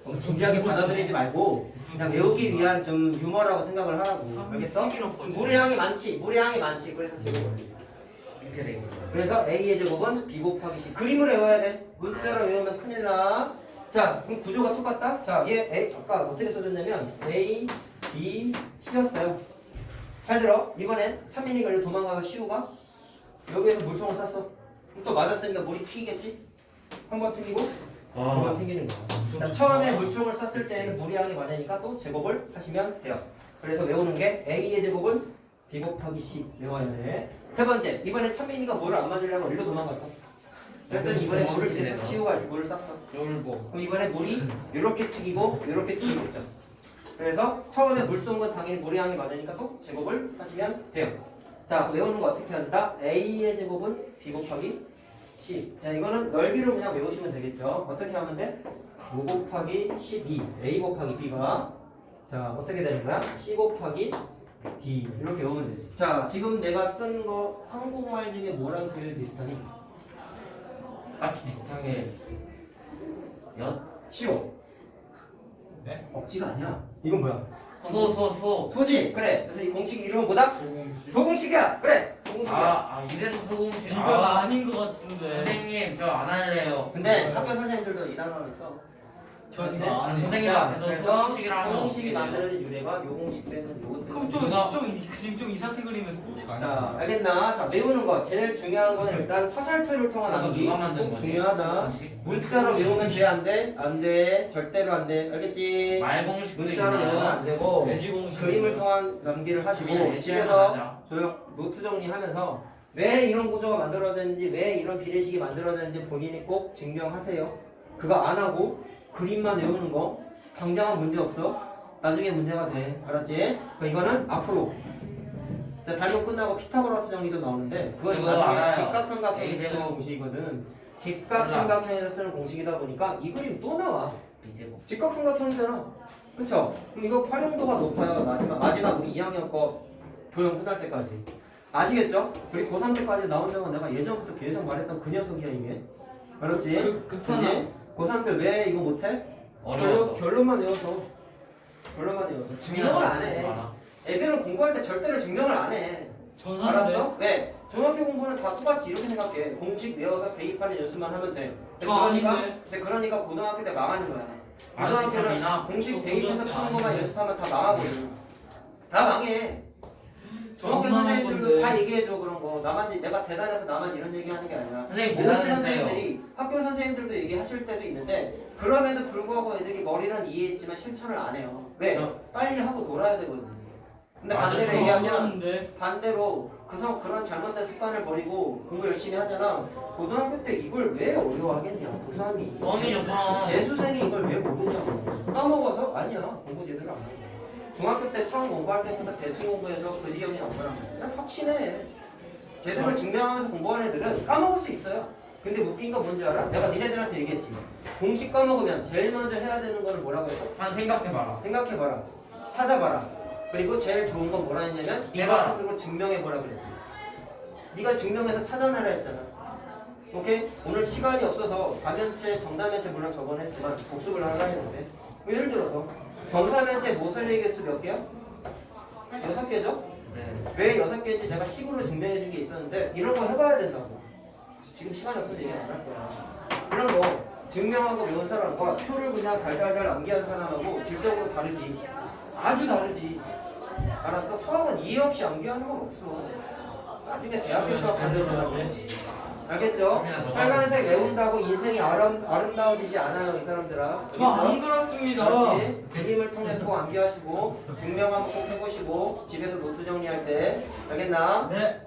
S1: 너무 진지하게 받아들이지 말고 그냥 외우기 위한 좀 유머라고 생각을 하라고. 알겠어? 물의 양이 많지. 물의 양이 많지. 그래서 제곱을.
S2: 이렇게 돼 있어.
S1: 그래서 A의 제곱은 B 곱하기 C. 그림을 외워야 돼. 문자로 외우면 큰일 나. 자, 그럼 구조가 똑같다. 자, 얘 A 아까 어떻게 써줬냐면 A, B, C였어요. 잘 들어. 이번엔 찬민이가 일로 도망가서 시우가 여기에서 물총을 쐈어. 그럼 또 맞았으니까 물이 튀겠지? 한 번 튀기고 두 번 튀기는 거야. 자, 처음에 물총을 쐈을 때는 물의 양이 많으니까 또 제곱을 하시면 돼요. 그래서 외우는 게 A의 제곱은 B 곱하기 C 외워야 돼. 세 번째, 이번에 찬민이가 물을 안 맞으려고 일로 도망갔어. 그랬더니 이번에 물을 계속 치우가 물을 쐈어.
S2: 쫄보.
S1: 그럼 이번에 물이 이렇게 튀기고 이렇게 튀기겠죠. 그래서 처음에 물 쏜 건 당연히 물의 양이 많으니까 또 제곱을 하시면 돼요. 자, 외우는 거 어떻게 한다? A의 제곱은 B 곱하기 C. 자, 이거는 넓이로 그냥 외우시면 되겠죠. 어떻게 하면 돼? 5 곱하기 12. A 곱하기 B가 자, 어떻게 되는 거야? C 곱하기 D. 이렇게 외우면 되지. 자, 지금 내가 쓴 거 한국말 중에 뭐랑 제일 비슷하니?
S2: 딱 비슷하게. 엿?
S1: 시오.
S3: 네?
S1: 억지가 아니야. 이건 뭐야?
S2: 소.
S1: 소지. 그래. 그래서 이 공식 이름은 뭐다? 소공식이야. 그래. 소공식이야.
S2: 이래서 소공식.
S3: 이건 아닌 것 같은데.
S2: 선생님, 저 안 할래요.
S1: 근데 학교 선생님들도 이 단어를 써.
S3: 저는 안 해요.
S2: 선생님
S1: 자,
S2: 앞에서
S1: 그래서
S2: 소공식이라 하면
S1: 소공식이
S2: 어떻게 돼요?
S1: 만들어진 유래가 요 공식 때문에 요것
S3: 그럼
S1: 때문에.
S3: 좀 이상하게 그리면서 공식 아니야?
S1: 자, 알겠나? 자, 외우는 거 제일 중요한 건 일단 화살표를 통한
S2: 이거
S1: 암기
S2: 누가 만든
S1: 꼭
S2: 거지?
S1: 중요하다.
S2: 공식?
S1: 문자로 외우면 돼, 안 돼? 안 돼. 절대로 안 돼. 알겠지?
S2: 말공식도
S1: 문자로 외우면
S2: 있나요?
S1: 안 되고
S3: 돼지 공식.
S1: 그림을 통한 암기를 하시고
S2: 그냥
S1: 집에서
S2: 하자.
S1: 조용 노트 정리하면서 왜 이런 구조가 만들어졌는지 왜 이런 비례식이 만들어졌는지 본인이 꼭 증명하세요. 그거 안 하고 그림만 외우는 거 당장은 문제 없어. 나중에 문제가 돼. 알았지? 이거는 앞으로 달력 끝나고 피타고라스 정리도 나오는데 그건
S2: 그거
S1: 나중에
S2: 알아요.
S1: 직각삼각형에서 쓰는
S2: A제곱.
S1: 공식이거든. 직각삼각형에서 쓰는 공식이다 보니까 이 그림 또 나와.
S2: 이제 뭐.
S1: 직각삼각형이잖아. 그쵸? 그럼 이거 활용도가 높아요. 마지막 우리 2학년 거 도형 끝날 때까지. 아시겠죠? 그리고 고3 때까지 나온다는 건 내가 예전부터 계속 말했던 그 녀석이야 이게. 알았지?
S3: 급하나?
S1: 고3들 왜 이거 못해?
S2: 어려워서.
S1: 결론만 외워서. 결론만 외워서. 증명을 안 해. 애들은 공부할 때 절대로 증명을 안 해.
S3: 전
S1: 알았어? 왜? 중학교 공부는 다 똑같이 이렇게 생각해. 공식 외워서 대입하는 연습만 하면 돼.
S3: 저 아닌데.
S1: 그러니까 고등학교 때 망하는 거야.
S2: 아는
S1: 고등학교는
S2: 척이나
S1: 공식
S3: 저
S1: 대입해서
S3: 고등학생
S1: 푸는 것만
S3: 아닌데.
S1: 연습하면 다 망하고 다 망해. 중학교
S3: 저만
S1: 선생님들도
S3: 건데.
S1: 다 얘기해줘 그런 거. 나만 내가 대단해서 나만 이런 얘기하는 게 아니라.
S2: 선생님
S1: 모든
S2: 대단했어요.
S1: 선생님들이 학교 선생님들도 얘기하실 때도 있는데 그럼에도 불구하고 애들이 머리는 이해했지만 실천을 안 해요. 왜?
S2: 저-
S1: 빨리 하고 놀아야 되거든. 근데
S2: 맞아,
S1: 반대로
S2: 저
S1: 얘기하면
S3: 하는데
S1: 반대로 그런 잘못된 습관을 버리고 공부 열심히 하잖아. 고등학교 때 이걸 왜 어려워하겠냐 고3이.
S2: 뻔히 좋다.
S1: 재수생이 이걸 왜 모르냐고. 까먹어서? 아니야. 공부 제대로 안 해. 중학교 때 처음 공부할 때보다 대충 공부해서 그 지경이 나온 거랑 그냥 턱신해. 제대로 증명하면서 공부하는 애들은 까먹을 수 있어요. 근데 웃긴 거 뭔지 알아? 내가 니네들한테 얘기했지. 공식 까먹으면 제일 먼저 해야 되는 거를 뭐라고 했어?
S2: 한 생각해봐라.
S1: 생각해봐라. 찾아봐라. 그리고 제일 좋은 건 뭐라 했냐면 네가
S2: 해봐라.
S1: 스스로 증명해보라 그랬지. 네가 증명해서 찾아내라 했잖아. 오케이? 오늘 시간이 없어서 가면체, 정다면체 물론 저번에 했지만 복습을 하라 했는데 예를 들어서 정사면체 모서리 개수 몇 개야? 6개죠?
S2: 네.
S1: 왜 6개인지 내가 식으로 증명해준 게 있었는데 이런 거 해봐야 된다고. 지금 시간이 없어서 얘기 안 할 거야. 이런 거 증명하고 외운 사람과 표를 그냥 달달달 암기한 사람하고 질적으로 다르지. 아주 다르지. 알았어? 수학은 이해 없이 암기하는 건 없어. 나중에 대학교 수학 가서 알겠죠?
S2: 성민아, 너가
S1: 빨간색 외운다고 인생이 아름다워지지 않아요 이 사람들아.
S3: 저 안 그렇습니다.
S1: 그렇지. 그림을 통해서 꼭 암기하시고 증명 한번 꼭 해보시고 집에서 노트 정리할 때 알겠나?
S3: 네.